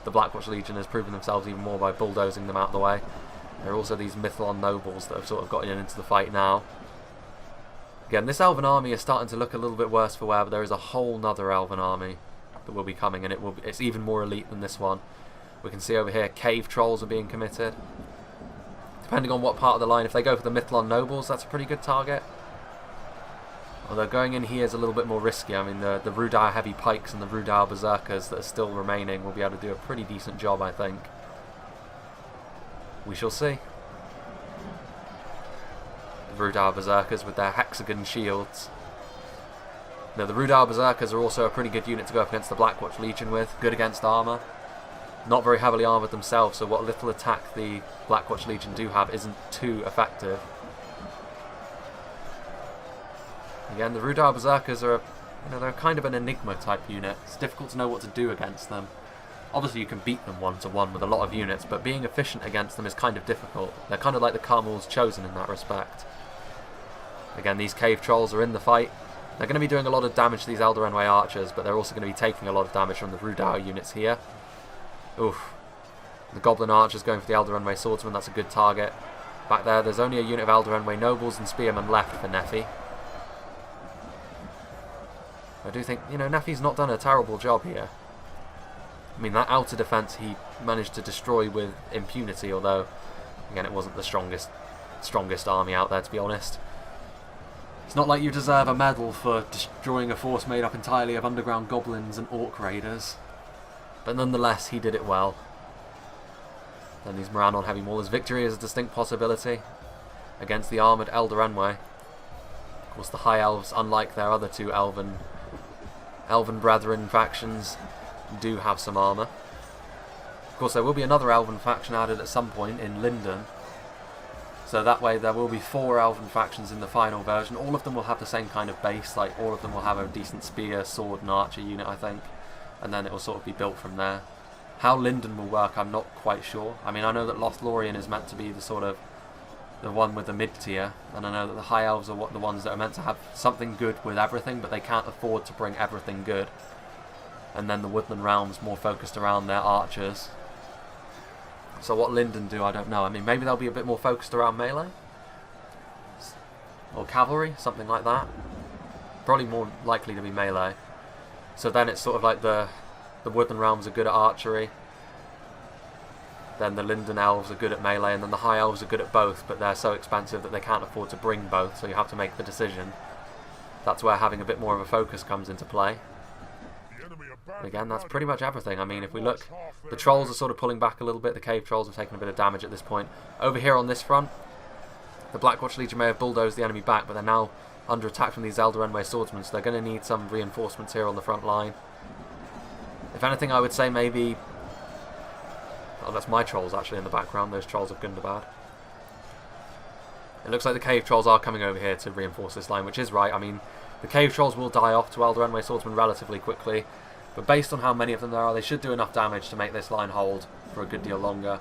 the Blackwatch Legion has proven themselves even more by bulldozing them out of the way. There are also these Mythlon nobles that have sort of gotten into the fight now. Again, this elven army is starting to look a little bit worse for wear, but there is a whole nother elven army that will be coming, and it's even more elite than this one. We can see over here cave trolls are being committed. Depending on what part of the line, if they go for the Mythlon nobles, that's a pretty good target. Although going in here is a little bit more risky. I mean, the Rudar heavy pikes and the Rudar berserkers that are still remaining will be able to do a pretty decent job, I think. We shall see. Rudar berserkers with their hexagon shields. Now the Rudar berserkers are also a pretty good unit to go up against the Blackwatch Legion with. Good against armour. Not very heavily armoured themselves, so what little attack the Blackwatch Legion do have isn't too effective. Again, the Rudar berserkers are, they're kind of an enigma type unit. It's difficult to know what to do against them. Obviously you can beat them 1-to-1 with a lot of units, but being efficient against them is kind of difficult. They're kind of like the Carmel's Chosen in that respect. Again, these cave trolls are in the fight. They're going to be doing a lot of damage to these Eldarenway archers, but they're also going to be taking a lot of damage from the Rudar units here. Oof. The Goblin archers going for the Eldarenway swordsman, that's a good target. Back there's only a unit of Eldarenway nobles and spearmen left for Nephi. I do think, Nephi's not done a terrible job here. I mean, that outer defence he managed to destroy with impunity, although, again, it wasn't the strongest army out there, to be honest. It's not like you deserve a medal for destroying a force made up entirely of underground goblins and orc raiders. But nonetheless, he did it well. Then these Morannon heavy maulers. Victory is a distinct possibility against the armoured Eldarenway. Of course, the High Elves, unlike their other two Elven brethren factions, do have some armour. Of course, there will be another Elven faction added at some point in Linden. So that way there will be 4 Elven factions in the final version. All of them will have the same kind of base, like all of them will have a decent spear, sword and archer unit, I think. And then it will sort of be built from there. How Linden will work, I'm not quite sure. I mean, I know that Lothlorien is meant to be the one with the mid-tier, and I know that the High Elves are the ones that are meant to have something good with everything, but they can't afford to bring everything good. And then the Woodland Realms more focused around their archers. So what Linden do, I don't know. I mean, maybe they'll be a bit more focused around melee? Or cavalry, something like that. Probably more likely to be melee. So then it's sort of like the Woodland Realms are good at archery. Then the Linden Elves are good at melee, and then the High Elves are good at both, but they're so expensive that they can't afford to bring both, so you have to make the decision. That's where having a bit more of a focus comes into play. Again, that's pretty much everything. I mean, if we look, the trolls are sort of pulling back a little bit. The cave trolls have taken a bit of damage at this point. Over here on this front, the Blackwatch Legion may have bulldozed the enemy back, but they're now under attack from these Eldarenway swordsmen, so they're going to need some reinforcements here on the front line. If anything, I would say maybe... Oh, that's my trolls actually in the background, those trolls of Gundabad. It looks like the cave trolls are coming over here to reinforce this line, which is right. I mean, the cave trolls will die off to Eldarenway swordsmen relatively quickly, but based on how many of them there are, they should do enough damage to make this line hold for a good deal longer.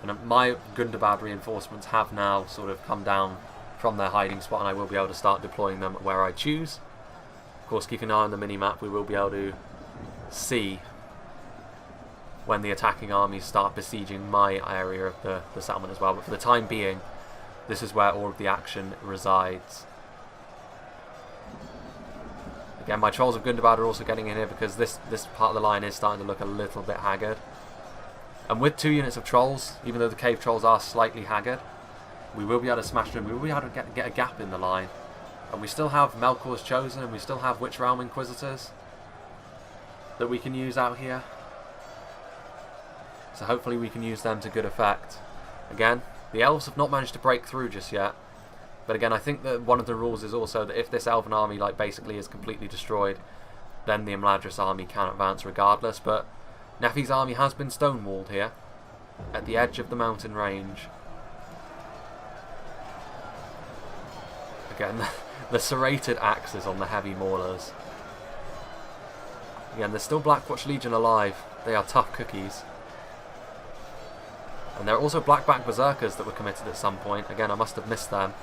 And my Gundabad reinforcements have now sort of come down from their hiding spot, and I will be able to start deploying them where I choose. Of course, keeping an eye on the mini-map, we will be able to see when the attacking armies start besieging my area of the settlement as well. But for the time being, this is where all of the action resides. Again, my Trolls of Gundabad are also getting in here because this part of the line is starting to look a little bit haggard. And with 2 units of Trolls, even though the Cave Trolls are slightly haggard, we will be able to smash them. We will be able to get a gap in the line. And we still have Melkor's Chosen, and we still have Witch Realm Inquisitors that we can use out here. So hopefully we can use them to good effect. Again, the Elves have not managed to break through just yet. But again, I think that one of the rules is also that if this Elven army basically is completely destroyed, then the Imladris army can advance regardless. But Nephi's army has been stonewalled here at the edge of the mountain range. Again, the serrated axes on the heavy maulers. Again, there's still Blackwatch Legion alive. They are tough cookies. And there are also Blackback Berserkers that were committed at some point. Again, I must have missed them.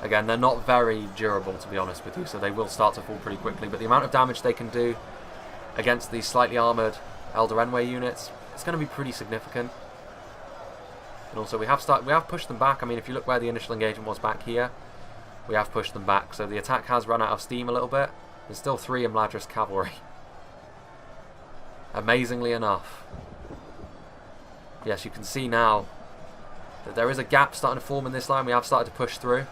Again, they're not very durable, to be honest with you, so they will start to fall pretty quickly, but the amount of damage they can do against these slightly armoured Elder units, it's going to be pretty significant. And also we have pushed them back. I mean, if you look where the initial engagement was back here, we have pushed them back, so the attack has run out of steam a little bit. There's still 3 Imladris cavalry. Amazingly enough. Yes, you can see now that there is a gap starting to form in this line. We have started to push through.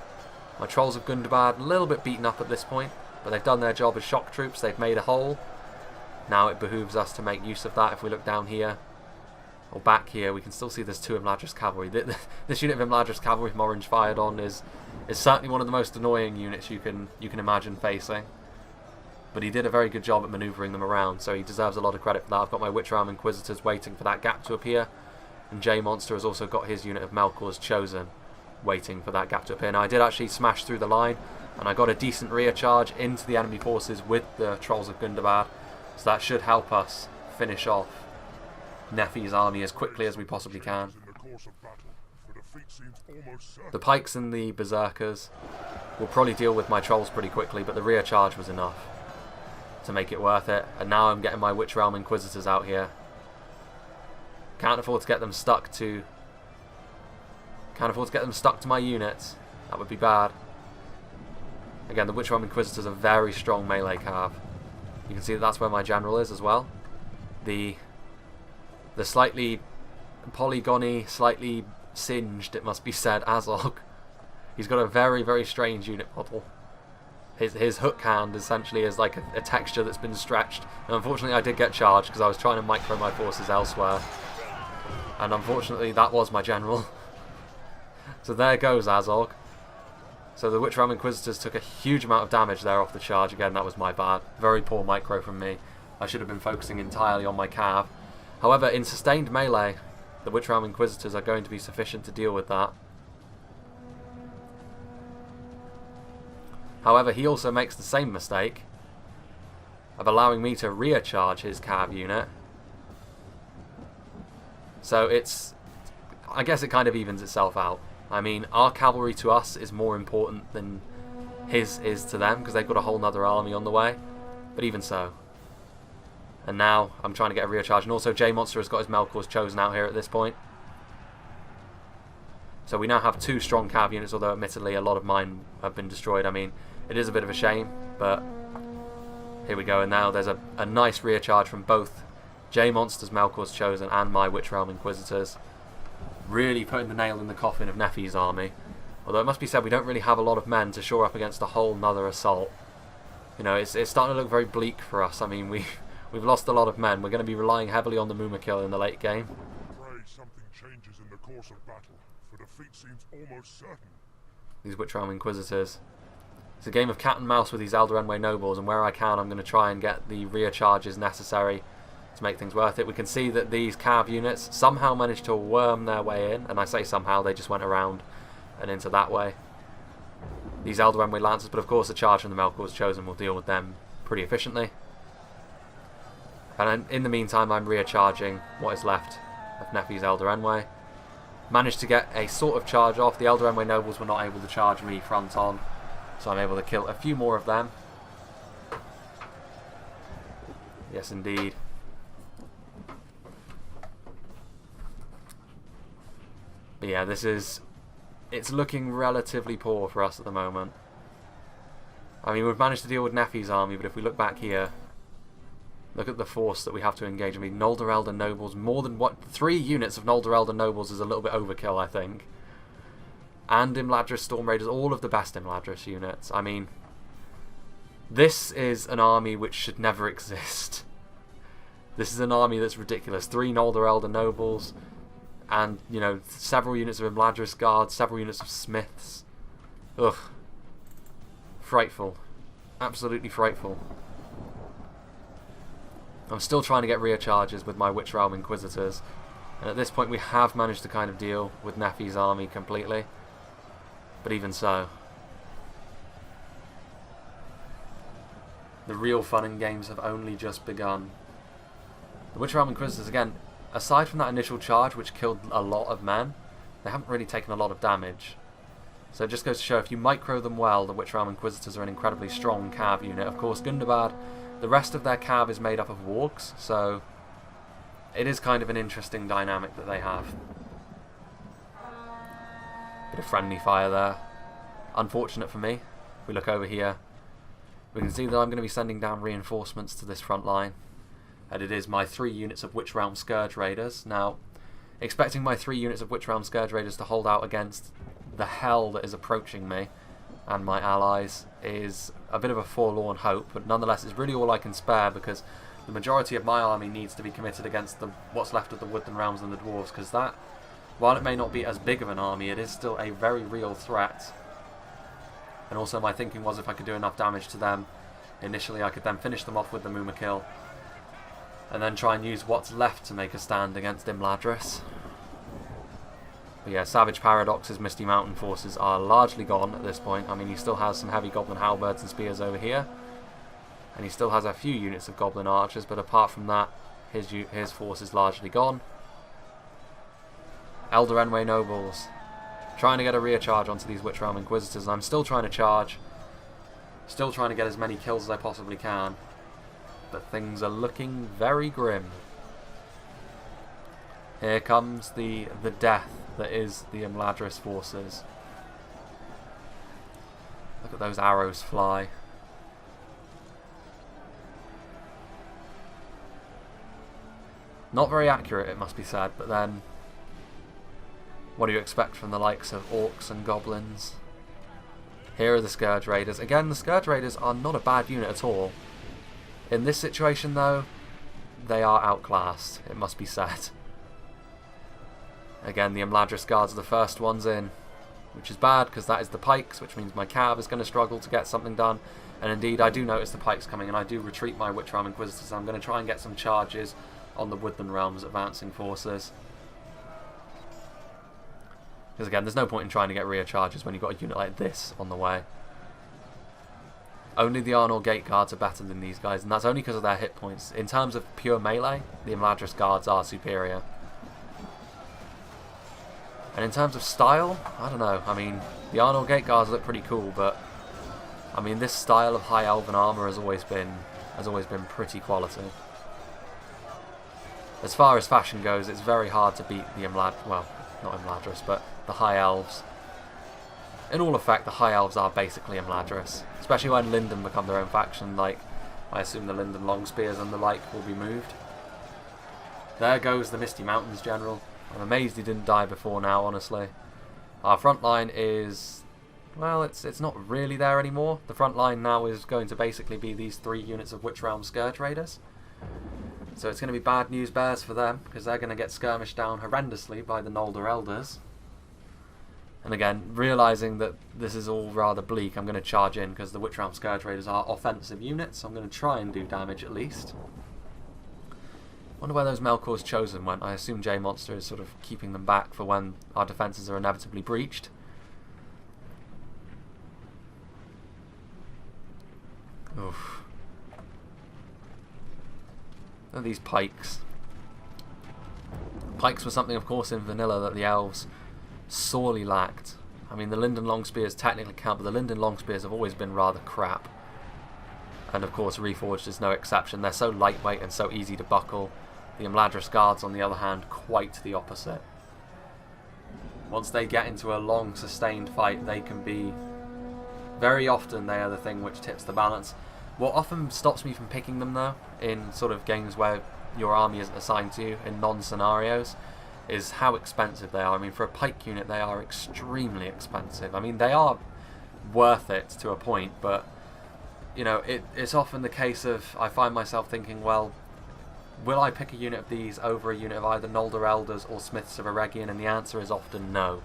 My Trolls of Gundabad, a little bit beaten up at this point, but they've done their job as shock troops. They've made a hole. Now it behooves us to make use of that. If we look down here, or back here, we can still see there's 2 Imladris cavalry. This unit of Imladris cavalry from Orange fired on is certainly one of the most annoying units you can imagine facing. But he did a very good job at manoeuvring them around, so he deserves a lot of credit for that. I've got my Witch Realm Inquisitors waiting for that gap to appear, and J Monster has also got his unit of Melkor's Chosen waiting for that gap to appear. Now I did actually smash through the line, and I got a decent rear charge into the enemy forces with the Trolls of Gundabad, so that should help us finish off Nefi's army as quickly as we possibly can. The Pikes and the Berserkers will probably deal with my Trolls pretty quickly, but the rear charge was enough to make it worth it. And now I'm getting my Witch Realm Inquisitors out here. Can't afford to get them stuck to my units. That would be bad. Again, the Witch Realm Inquisitors are very strong melee cav. You can see that that's where my general is as well. The slightly polygony, slightly singed, it must be said, Azog. He's got a very, very strange unit model. His hook hand essentially is like a texture that's been stretched. And unfortunately I did get charged because I was trying to micro my forces elsewhere. And unfortunately that was my general. So there goes Azog. So the Witch Realm Inquisitors took a huge amount of damage there off the charge. Again, that was my bad. Very poor micro from me. I should have been focusing entirely on my cav. However, in sustained melee, the Witch Realm Inquisitors are going to be sufficient to deal with that. However, he also makes the same mistake of allowing me to rear charge his cav unit. So I guess it kind of evens itself out. I mean, our cavalry to us is more important than his is to them, because they've got a whole nother army on the way. But even so. And now I'm trying to get a rear charge. And also J Monster has got his Melkor's Chosen out here at this point. So we now have 2 strong cav units, although admittedly a lot of mine have been destroyed. I mean, it is a bit of a shame, but here we go. And now there's a nice rear charge from both J Monster's Melkor's Chosen and my Witch Realm Inquisitors. Really putting the nail in the coffin of Nefi's army. Although it must be said, we don't really have a lot of men to shore up against a whole nother assault. You know, it's starting to look very bleak for us. I mean, we've lost a lot of men. We're going to be relying heavily on the Mumakil in the late game. Pray something changes in the course of battle, for defeat seems almost certain. These Witch Realm Inquisitors. It's a game of cat and mouse with these Elder nobles, and where I can, I'm going to try and get the rear charges necessary to make things worth it. We can see that these cav units somehow managed to worm their way in, and I say somehow, they just went around and into that way. These Elder Lancers, but of course the charge from the Melkor's Chosen will deal with them pretty efficiently. And in the meantime, I'm rear charging what is left of Nefi's Elder. Managed to get a sort of charge off. The Elder nobles were not able to charge me front on, so I'm able to kill a few more of them. Yes, indeed. But yeah, it's looking relatively poor for us at the moment. I mean, we've managed to deal with Nefi's army, but if we look back here, look at the force that we have to engage. I mean, Noldor Elder Nobles, more than 3 units of Noldor Elder Nobles is a little bit overkill, I think. And Imladris Storm Raiders, all of the best Imladris units. I mean, this is an army which should never exist. This is an army that's ridiculous. 3 Noldor Elder Nobles, and, you know, several units of Imladris Guards, several units of Smiths. Ugh. Frightful. Absolutely frightful. I'm still trying to get rear charges with my Witch Realm Inquisitors, and at this point we have managed to kind of deal with Nefi's army completely, but even so, the real fun and games have only just begun. The Witch Realm Inquisitors, again, aside from that initial charge which killed a lot of men, they haven't really taken a lot of damage. So it just goes to show, if you micro them well, the Witch Realm Inquisitors are an incredibly strong cav unit. Of course, Gundabad, the rest of their cav is made up of wargs, so it is kind of an interesting dynamic that they have. Bit of friendly fire there. Unfortunate for me. If we look over here, we can see that I'm going to be sending down reinforcements to this front line. And it is my 3 units of Witch Realm Scourge Raiders. Now, expecting my 3 units of Witch Realm Scourge Raiders to hold out against the hell that is approaching me and my allies is a bit of a forlorn hope, but nonetheless it's really all I can spare, because the majority of my army needs to be committed against what's left of the Woodland Realms and the Dwarves, because that, while it may not be as big of an army, it is still a very real threat. And also my thinking was, if I could do enough damage to them initially, I could then finish them off with the Mumakil and then try and use what's left to make a stand against Imladris. But yeah, Savage Paradox's Misty Mountain forces are largely gone at this point. I mean, he still has some heavy Goblin Halberds and Spears over here, and he still has a few units of Goblin Archers, but apart from that, his force is largely gone. Elder Enway Nobles, trying to get a rear charge onto these Witch Realm Inquisitors. I'm still trying to charge, still trying to get as many kills as I possibly can, but things are looking very grim. Here comes the death that is the Imladris forces. Look at those arrows fly. Not very accurate, it must be said, but then what do you expect from the likes of orcs and goblins? Here are the Scourge Raiders. Again, the Scourge Raiders are not a bad unit at all. In this situation, though, they are outclassed, it must be said. Again, the Imladris Guards are the first ones in, which is bad, because that is the pikes, which means my cav is going to struggle to get something done. And indeed, I do notice the pikes coming, and I do retreat my Witch Realm Inquisitors. I'm going to try and get some charges on the Woodland Realms advancing forces. Because again, there's no point in trying to get rear charges when you've got a unit like this on the way. Only the Arnor Gate Guards are better than these guys, and that's only because of their hit points. In terms of pure melee, the Imladris Guards are superior. And in terms of style, I don't know. I mean, the Arnor Gate Guards look pretty cool, but I mean, this style of high elven armor has always been pretty quality. As far as fashion goes, it's very hard to beat the well, not Imladris, but the High Elves. In all effect, the High Elves are basically Imladris, especially when Linden become their own faction. Like, I assume the Linden Longspears and the like will be moved. There goes the Misty Mountains General. I'm amazed he didn't die before now, honestly. Our front line is, well, it's not really there anymore. The front line now is going to basically be these 3 units of Witch Realm Scourge Raiders. So it's going to be bad news bears for them, because they're going to get skirmished down horrendously by the Noldor Elders. And again, realising that this is all rather bleak, I'm going to charge in, because the Witch Realm Scourge Raiders are offensive units, so I'm going to try and do damage at least. Wonder where those Melkor's Chosen went. I assume J-Monster is sort of keeping them back for when our defences are inevitably breached. Oof. Look at these pikes. Pikes were something, of course, in vanilla that the elves sorely lacked. I mean, the Linden Longspears technically count, but the Linden Longspears have always been rather crap. And of course, Reforged is no exception. They're so lightweight and so easy to buckle. The Imladris Guards, on the other hand, quite the opposite. Once they get into a long, sustained fight, they can be... Very often, they are the thing which tips the balance. What often stops me from picking them, though, in sort of games where your army isn't assigned to you, in non-scenarios, is how expensive they are. I mean, for a pike unit, they are extremely expensive. I mean, they are worth it to a point, but, you know, it's often the case of, I find myself thinking, well, will I pick a unit of these over a unit of either Noldor Elders or Smiths of Eregion? And the answer is often no.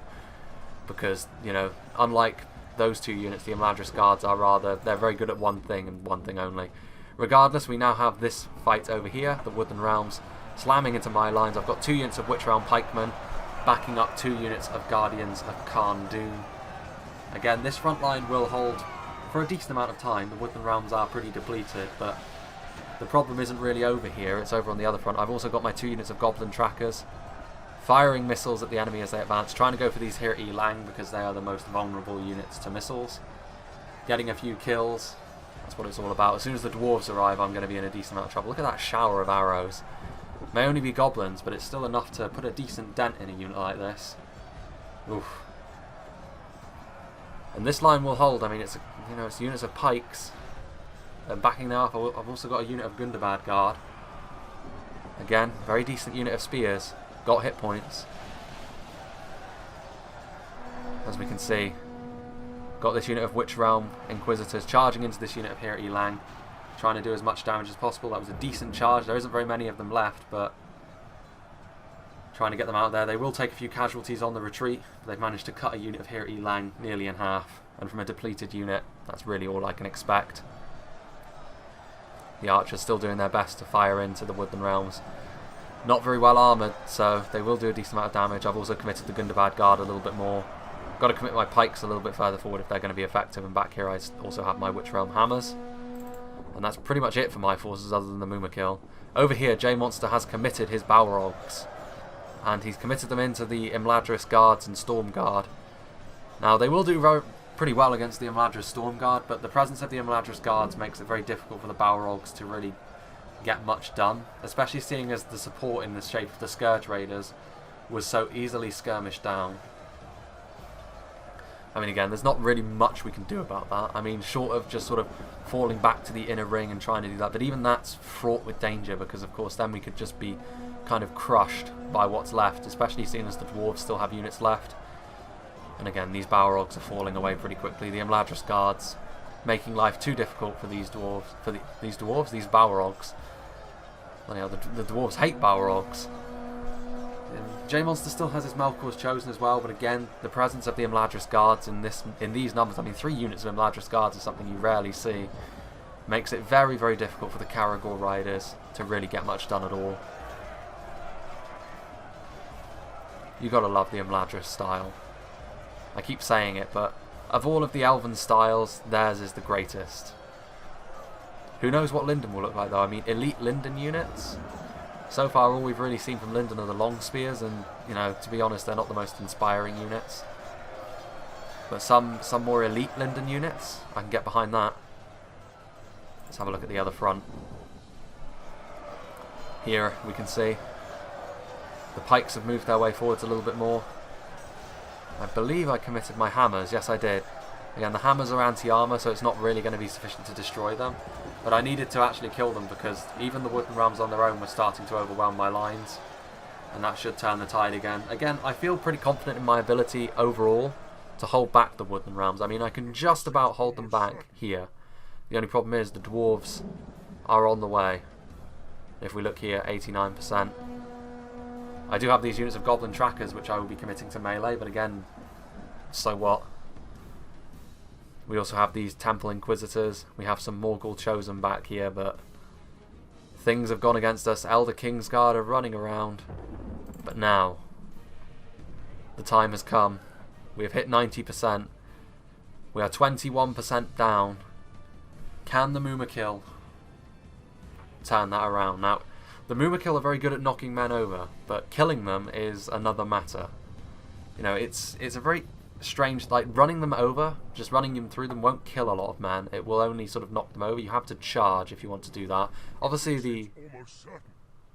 Because, you know, unlike those 2 units, the Imladris Guards are rather, they're very good at one thing and one thing only. Regardless, we now have this fight over here, the Woodland Realms, slamming into my lines. I've got 2 units of Witch Realm Pikemen, backing up 2 units of Guardians of Khan Dûn. Again, this front line will hold for a decent amount of time. The Woodland Realms are pretty depleted, but the problem isn't really over here, it's over on the other front. I've also got my 2 units of Goblin Trackers firing missiles at the enemy as they advance, trying to go for these here at Elang because they are the most vulnerable units to missiles. Getting a few kills, that's what it's all about. As soon as the dwarves arrive, I'm going to be in a decent amount of trouble. Look at that shower of arrows. May only be goblins, but it's still enough to put a decent dent in a unit like this. Oof. And this line will hold. I mean, it's it's units of pikes. And backing them up, I've also got a unit of Gundabad Guard. Again, very decent unit of spears. Got hit points. As we can see, got this unit of Witch Realm Inquisitors charging into this unit up here at Elang, trying to do as much damage as possible. That was a decent charge. There isn't very many of them left, but trying to get them out there. They will take a few casualties on the retreat, but they've managed to cut a unit of here at Elang nearly in half. And from a depleted unit, that's really all I can expect. The archers still doing their best to fire into the Woodland Realms. Not very well armoured, so they will do a decent amount of damage. I've also committed the Gundabad Guard a little bit more. Got to commit my pikes a little bit further forward if they're going to be effective. And back here I also have my Witch Realm Hammers. And that's pretty much it for my forces other than the Mumakil. Over here, J-Monster has committed his Balrogs. And he's committed them into the Imladris Guards and Storm Guard. Now, they will do pretty well against the Imladris Storm Guard, but the presence of the Imladris Guards makes it very difficult for the Balrogs to really get much done, especially seeing as the support in the shape of the Scourge Raiders was so easily skirmished down. I mean, again, there's not really much we can do about that. I mean, short of just sort of falling back to the inner ring and trying to do that, but even that's fraught with danger because, of course, then we could just be kind of crushed by what's left, especially seeing as the dwarves still have units left. And again, these Balrogs are falling away pretty quickly. The Imladris Guards making life too difficult for these dwarves, these Balrogs. Well, the dwarves hate Balrogs. J-Monster still has his Melkor's Chosen as well, but again, the presence of the Imladris Guards in these numbers, I mean 3 units of Imladris Guards is something you rarely see, makes it very, very difficult for the Caragor Riders to really get much done at all. You gotta love the Imladris style. I keep saying it, but of all of the Elven styles, theirs is the greatest. Who knows what Linden will look like though? I mean, elite Linden units? So far all we've really seen from Linden are the long spears, and to be honest, they're not the most inspiring units. But some more elite Linden units, I can get behind that. Let's have a look at the other front. Here we can see the pikes have moved their way forwards a little bit more. I believe I committed my hammers. Yes, I did. Again, the hammers are anti-armor, so it's not really going to be sufficient to destroy them. But I needed to actually kill them because even the Woodland Realms on their own were starting to overwhelm my lines. And that should turn the tide again. Again, I feel pretty confident in my ability overall to hold back the Woodland Realms. I mean, I can just about hold them back here. The only problem is the dwarves are on the way. If we look here, 89%. I do have these units of Goblin Trackers, which I will be committing to melee, but again, so what? We also have these Temple Inquisitors. We have some Morgul Chosen back here, but things have gone against us. Elder Kingsguard are running around. But now, the time has come. We have hit 90%. We are 21% down. Can the Mumakil turn that around? Now, the Mumakil are very good at knocking men over, but killing them is another matter. It's a very strange, like running them over, just running them through them won't kill a lot of men. It will only sort of knock them over. You have to charge if you want to do that. Obviously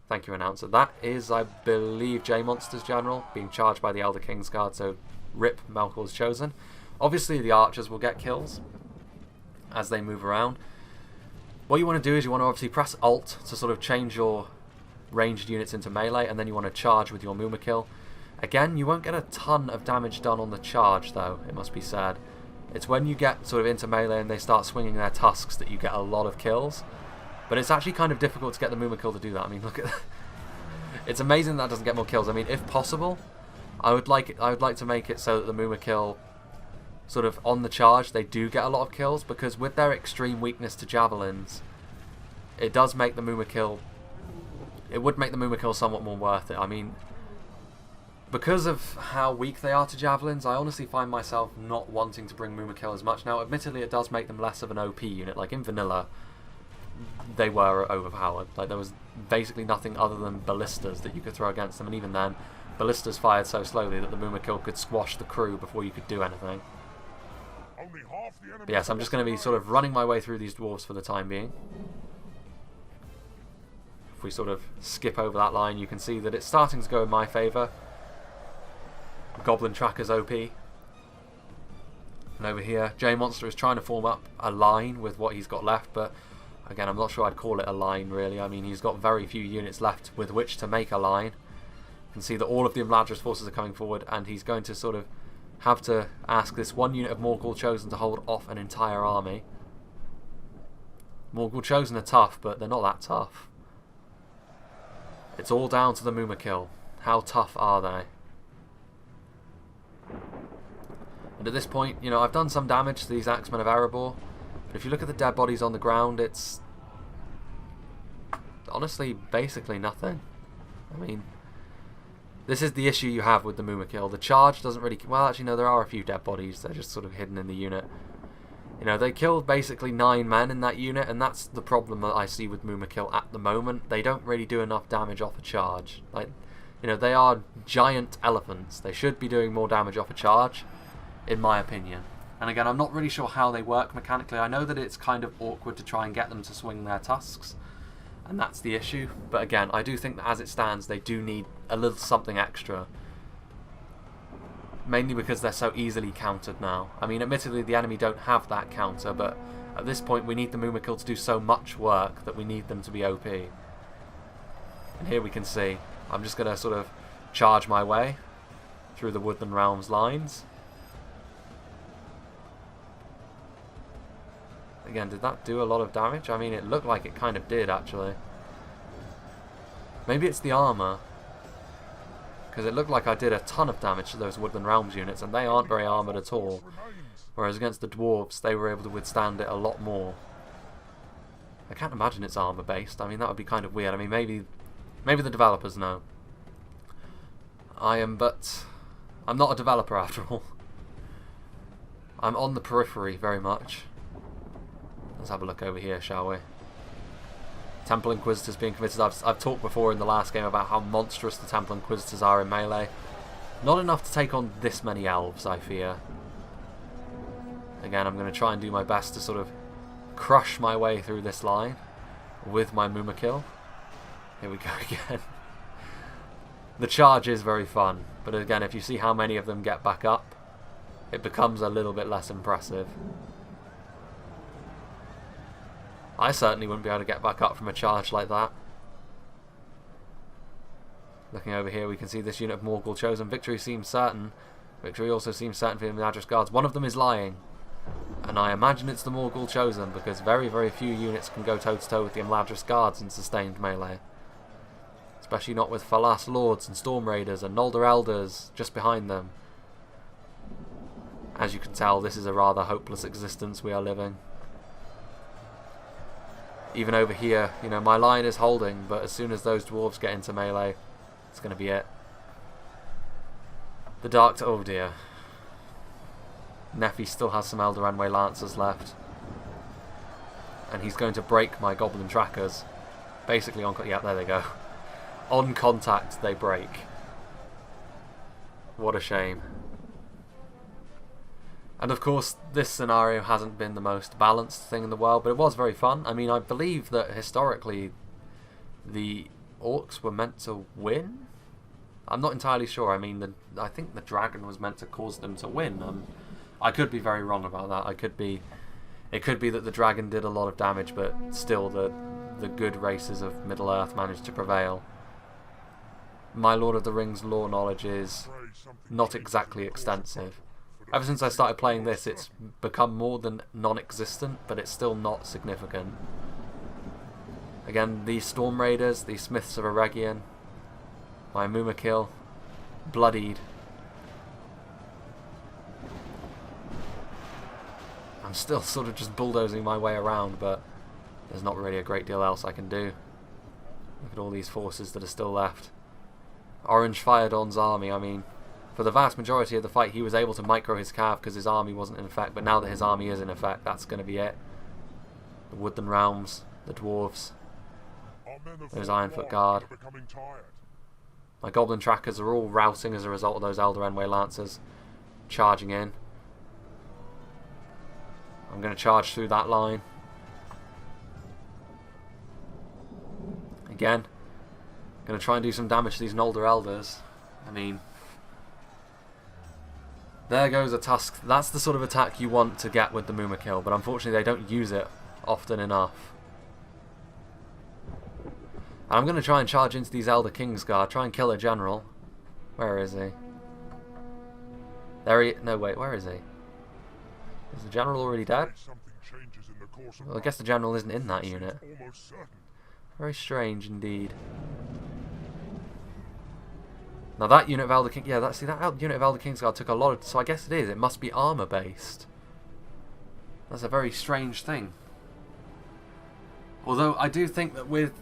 thank you, announcer. That is, I believe, J-Monster's General being charged by the Elder Kingsguard, so rip Melkor's Chosen. Obviously the archers will get kills as they move around. What you want to do is you want to obviously press Alt to sort of change your ranged units into melee, and then you want to charge with your Mumakil. Again, you won't get a ton of damage done on the charge though, it must be said. It's when you get sort of into melee and they start swinging their tusks that you get a lot of kills. But it's actually kind of difficult to get the Mumakil to do that. I mean, look at it's amazing that doesn't get more kills. I mean, if possible, I would like to make it so that the Mumakil sort of on the charge, they do get a lot of kills, because with their extreme weakness to javelins, it does make the Mumakil, it would make the Mumakil somewhat more worth it. I mean, because of how weak they are to javelins, I honestly find myself not wanting to bring Mumakil as much. Now, admittedly, it does make them less of an OP unit. Like in vanilla, they were overpowered. Like there was basically nothing other than ballistas that you could throw against them, and even then, ballistas fired so slowly that the Mumakil could squash the crew before you could do anything. Only half the enemy. But yes, I'm just going to be sort of running my way through these dwarves for the time being. If we sort of skip over that line, you can see that it's starting to go in my favour. Goblin Tracker's OP. And over here, J Monster is trying to form up a line with what he's got left, but again, I'm not sure I'd call it a line really. I mean, he's got very few units left with which to make a line. You can see that all of the Imladris forces are coming forward, and he's going to sort of have to ask this one unit of Morgul Chosen to hold off an entire army. Morgul Chosen are tough, but they're not that tough. It's all down to the Mumakil. How tough are they? And at this point, you know, I've done some damage to these Axemen of Erebor, but if you look at the dead bodies on the ground, it's honestly basically nothing. I mean, this is the issue you have with the Mumakil. The charge doesn't really... Well, actually, no, there are a few dead bodies. They're just sort of hidden in the unit. You know, they killed basically 9 men in that unit, and that's the problem that I see with Mumakil at the moment. They don't really do enough damage off a charge. Like, you know, they are giant elephants. They should be doing more damage off a charge, in my opinion. And again, I'm not really sure how they work mechanically. I know that it's kind of awkward to try and get them to swing their tusks, and that's the issue. But again, I do think that as it stands, they do need a little something extra. Mainly because they're so easily countered now. I mean, admittedly, the enemy don't have that counter, but at this point, we need the Mumakil to do so much work that we need them to be OP. And here we can see, I'm just going to sort of charge my way through the Woodland Realms lines. Again, did that do a lot of damage? I mean, it looked like it kind of did, actually. Maybe it's the armour. Because it looked like I did a ton of damage to those Woodland Realms units, and they aren't very armoured at all. Whereas against the dwarves, they were able to withstand it a lot more. I can't imagine it's armour based. I mean, that would be kind of weird. I mean, maybe the developers know. I'm not a developer after all. I'm on the periphery very much. Let's have a look over here, shall we? Temple Inquisitors being committed. I've talked before in the last game about how monstrous the Temple Inquisitors are in melee. Not enough to take on this many elves, I fear. Again, I'm going to try and do my best to sort of crush my way through this line with my Mumakil. Here we go again. The charge is very fun, but again, if you see how many of them get back up, it becomes a little bit less impressive. I certainly wouldn't be able to get back up from a charge like that. Looking over here, we can see this unit of Morgul Chosen. Victory seems certain. Victory also seems certain for the Imladris Guards. One of them is lying. And I imagine it's the Morgul Chosen, because very, very few units can go toe-to-toe with the Imladris Guards in sustained melee. Especially not with Falas Lords and Storm Raiders and Noldor Elders just behind them. As you can tell, this is a rather hopeless existence we are living. Even over here, you know, my line is holding, but as soon as those dwarves get into melee, it's going to be it. The Dark... Oh dear. Nephi still has some Eldoranway Lancers left. And he's going to break my Goblin Trackers. Basically on... Yeah, there they go. On contact, they break. What a shame. And of course, this scenario hasn't been the most balanced thing in the world, but it was very fun. I mean, I believe that historically the orcs were meant to win. I'm not entirely sure. I mean, I think the dragon was meant to cause them to win. I could be very wrong about that. It could be that the dragon did a lot of damage, but still the good races of Middle-earth managed to prevail. My Lord of the Rings lore knowledge is not exactly extensive. Ever since I started playing this, it's become more than non-existent, but it's still not significant. Again, these Storm Raiders, these Smiths of Eregion, my Mumakil, bloodied. I'm still sort of just bulldozing my way around, but there's not really a great deal else I can do. Look at all these forces that are still left. Orange Firedon's army, I mean... For the vast majority of the fight, he was able to micro his cav because his army wasn't in effect, but now that his army is in effect, that's going to be it. The Woodland Realms, the Dwarves, there's Ironfoot Guard. My Goblin Trackers are all routing as a result of those Elder Endway Lancers charging in. I'm going to charge through that line. Again, going to try and do some damage to these Nolder Elders. I mean, there goes a Tusk. That's the sort of attack you want to get with the Mumakil, but unfortunately they don't use it often enough. And I'm going to try and charge into these Elder Kingsguard, try and kill a general. Where is he? There he... No, wait, where is he? Is the general already dead? Well, I guess the general isn't in that unit. Very strange indeed. Now that unit of Elder King... Yeah, that unit of Elder Kingsguard took a lot of... So I guess it is. It must be armor based. That's a very strange thing. Although I do think that with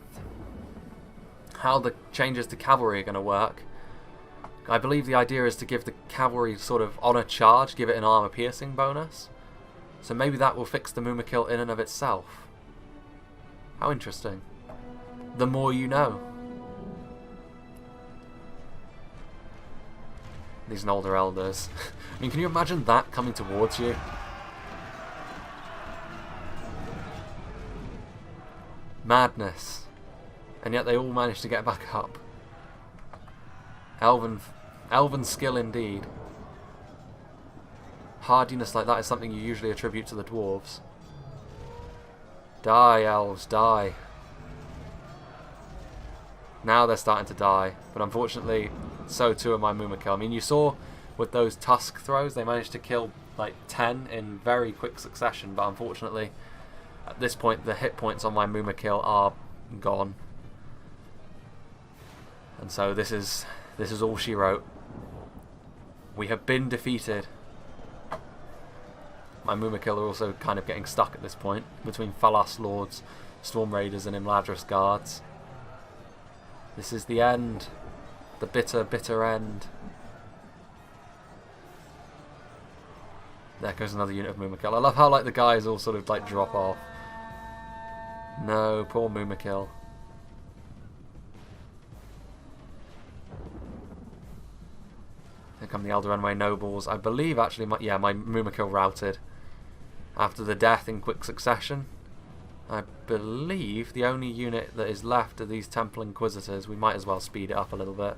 how the changes to cavalry are going to work, I believe the idea is to give the cavalry sort of on a charge, give it an armor piercing bonus. So maybe that will fix the Mumakil in and of itself. How interesting. The more you know. These Nolder Elders. I mean, can you imagine that coming towards you? Madness. And yet they all managed to get back up. Elven skill indeed. Hardiness like that is something you usually attribute to the dwarves. Die, elves, die. Now they're starting to die, but unfortunately, so too are my Mumakil. I mean, you saw with those Tusk throws, they managed to kill like 10 in very quick succession, but unfortunately, at this point, the hit points on my Mumakil are gone. And so this is all she wrote. We have been defeated. My Mumakil are also kind of getting stuck at this point between Falas Lords, Storm Raiders and Imladris Guards. This is the end. The bitter, bitter end. There goes another unit of Mumakil. I love how like the guys all sort of like drop off. No, poor Mumakil. Here come the Elder Endway Nobles. I believe actually, my Mumakil routed after the death in quick succession. I believe the only unit that is left are these Temple Inquisitors. We might as well speed it up a little bit.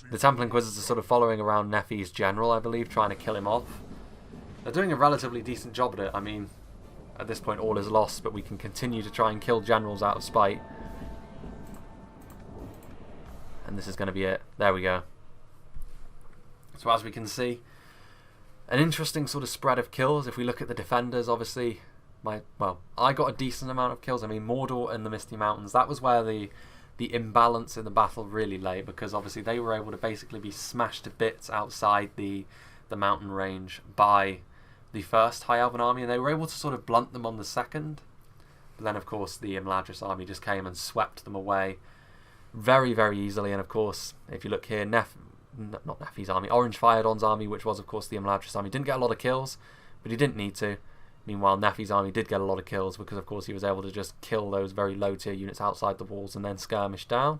The Temple Inquisitors are sort of following around Nephi's general, I believe, trying to kill him off. They're doing a relatively decent job at it. I mean, at this point all is lost, but we can continue to try and kill generals out of spite. And this is going to be it. There we go. So as we can see, an interesting sort of spread of kills. If we look at the defenders, obviously, I got a decent amount of kills. I mean, Mordor and the Misty Mountains, that was where the imbalance in the battle really lay, because obviously they were able to basically be smashed to bits outside the mountain range by the first High Elven army, and they were able to sort of blunt them on the second. But then, of course, the Imladris army just came and swept them away very, very easily. And of course, if you look here, not Nephi's army, Orange Firedon's army, which was of course the Imladris army, didn't get a lot of kills, but he didn't need to. Meanwhile, Nephi's army did get a lot of kills because of course he was able to just kill those very low tier units outside the walls and then skirmish down.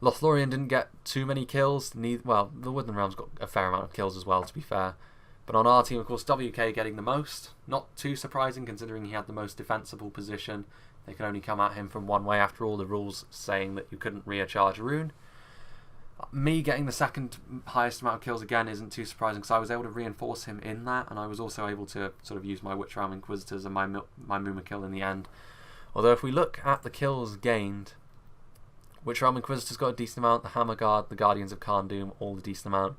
Lothlorien didn't get too many kills. Well, the Woodland Realms got a fair amount of kills as well, to be fair. But on our team, of course, WK getting the most. Not too surprising considering he had the most defensible position. They could only come at him from one way after all the rules saying that you couldn't rear charge a rune. Me getting the second highest amount of kills again isn't too surprising because I was able to reinforce him in that, and I was also able to sort of use my Witch Realm Inquisitors and my Mumakil in the end. Although if we look at the kills gained, Witch Realm Inquisitors got a decent amount, the Hammer Guard, the Guardians of Khan Doom, all a decent amount.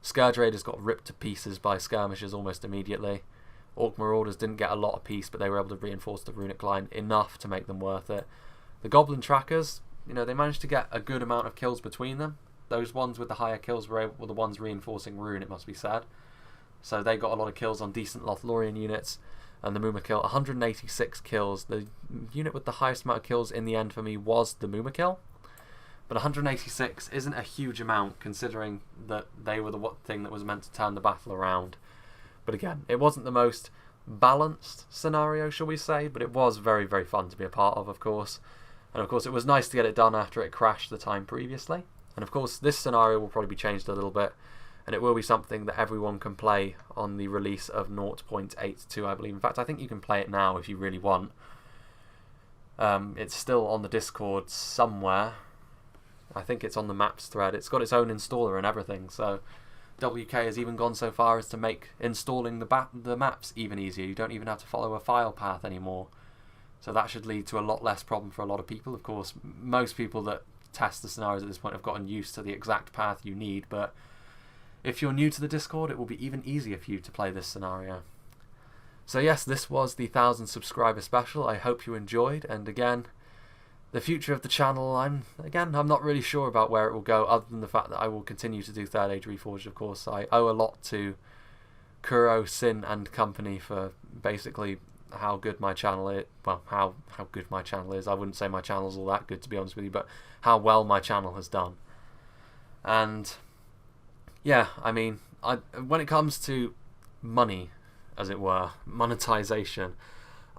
Scourge Raiders got ripped to pieces by skirmishers almost immediately. Orc Marauders didn't get a lot of peace, but they were able to reinforce the runic line enough to make them worth it. The Goblin Trackers, they managed to get a good amount of kills between them. Those ones with the higher kills were the ones reinforcing rune, it must be said. So they got a lot of kills on decent Lothlorien units. And the Mumakil, 186 kills. The unit with the highest amount of kills in the end for me was the Mumakil. But 186 isn't a huge amount considering that they were the thing that was meant to turn the battle around. But again, it wasn't the most balanced scenario, shall we say, but it was very, very fun to be a part of course. And of course it was nice to get it done after it crashed the time previously. And of course this scenario will probably be changed a little bit, and it will be something that everyone can play on the release of 0.82, I believe. In fact, I think you can play it now if you really want. It's still on the Discord somewhere. I think it's on the maps thread. It's got its own installer and everything, so WK has even gone so far as to make installing the maps even easier. You don't even have to follow a file path anymore. So that should lead to a lot less problem for a lot of people. Of course, most people that test the scenarios at this point have gotten used to the exact path you need, but if you're new to the Discord, it will be even easier for you to play this scenario. So yes, this was the 1,000 subscriber special. I hope you enjoyed, and again, the future of the channel, I'm not really sure about where it will go, other than the fact that I will continue to do Third Age Reforged, of course. I owe a lot to Kuro, Sin and company for basically how good my channel is. Well, how good my channel is. I wouldn't say my channel's all that good, to be honest with you, but how well my channel has done. And yeah, I mean, when it comes to money, as it were, monetization,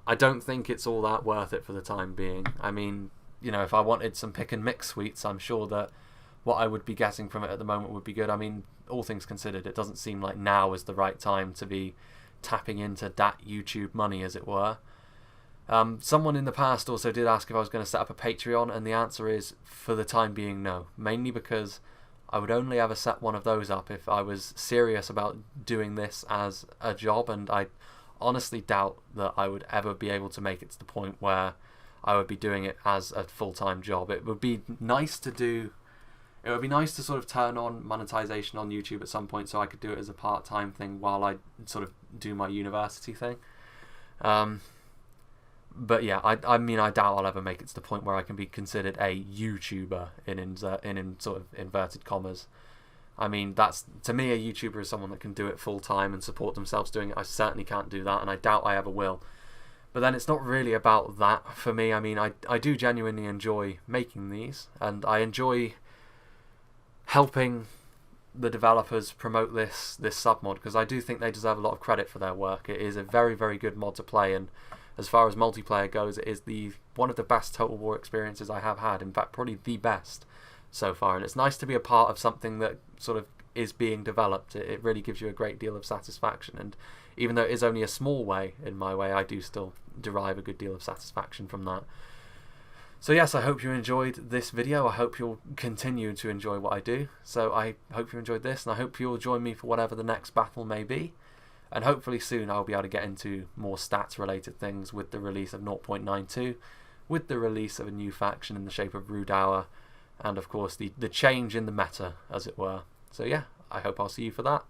I don't think it's all that worth it for the time being. I mean, you know, if I wanted some pick and mix sweets, I'm sure that what I would be getting from it at the moment would be good. I mean, all things considered, it doesn't seem like now is the right time to be tapping into that YouTube money, as it were. Someone in the past also did ask if I was going to set up a Patreon, and the answer is, for the time being, no. Mainly because I would only ever set one of those up if I was serious about doing this as a job, and I honestly doubt that I would ever be able to make it to the point where I would be doing it as a full-time job. It would be nice to do. It would be nice to sort of turn on monetization on YouTube at some point, so I could do it as a part-time thing while I sort of do my university thing. But yeah, I mean, I doubt I'll ever make it to the point where I can be considered a YouTuber in sort of inverted commas. I mean, that's, to me, a YouTuber is someone that can do it full time and support themselves doing it. I certainly can't do that, and I doubt I ever will. But then it's not really about that for me. I mean, I do genuinely enjoy making these, and I enjoy helping the developers promote this submod, because I do think they deserve a lot of credit for their work. It is a very, very good mod to play, and as far as multiplayer goes, it is one of the best Total War experiences I have had. In fact, probably the best so far. And it's nice to be a part of something that sort of is being developed. It really gives you a great deal of satisfaction. And even though it is only a small way in my way, I do still derive a good deal of satisfaction from that. So yes, I hope you enjoyed this video. I hope you'll continue to enjoy what I do. So I hope you enjoyed this, and I hope you'll join me for whatever the next battle may be. And hopefully soon I'll be able to get into more stats related things with the release of 0.92, with the release of a new faction in the shape of Rude Hour, and of course the change in the meta, as it were. So yeah, I hope I'll see you for that.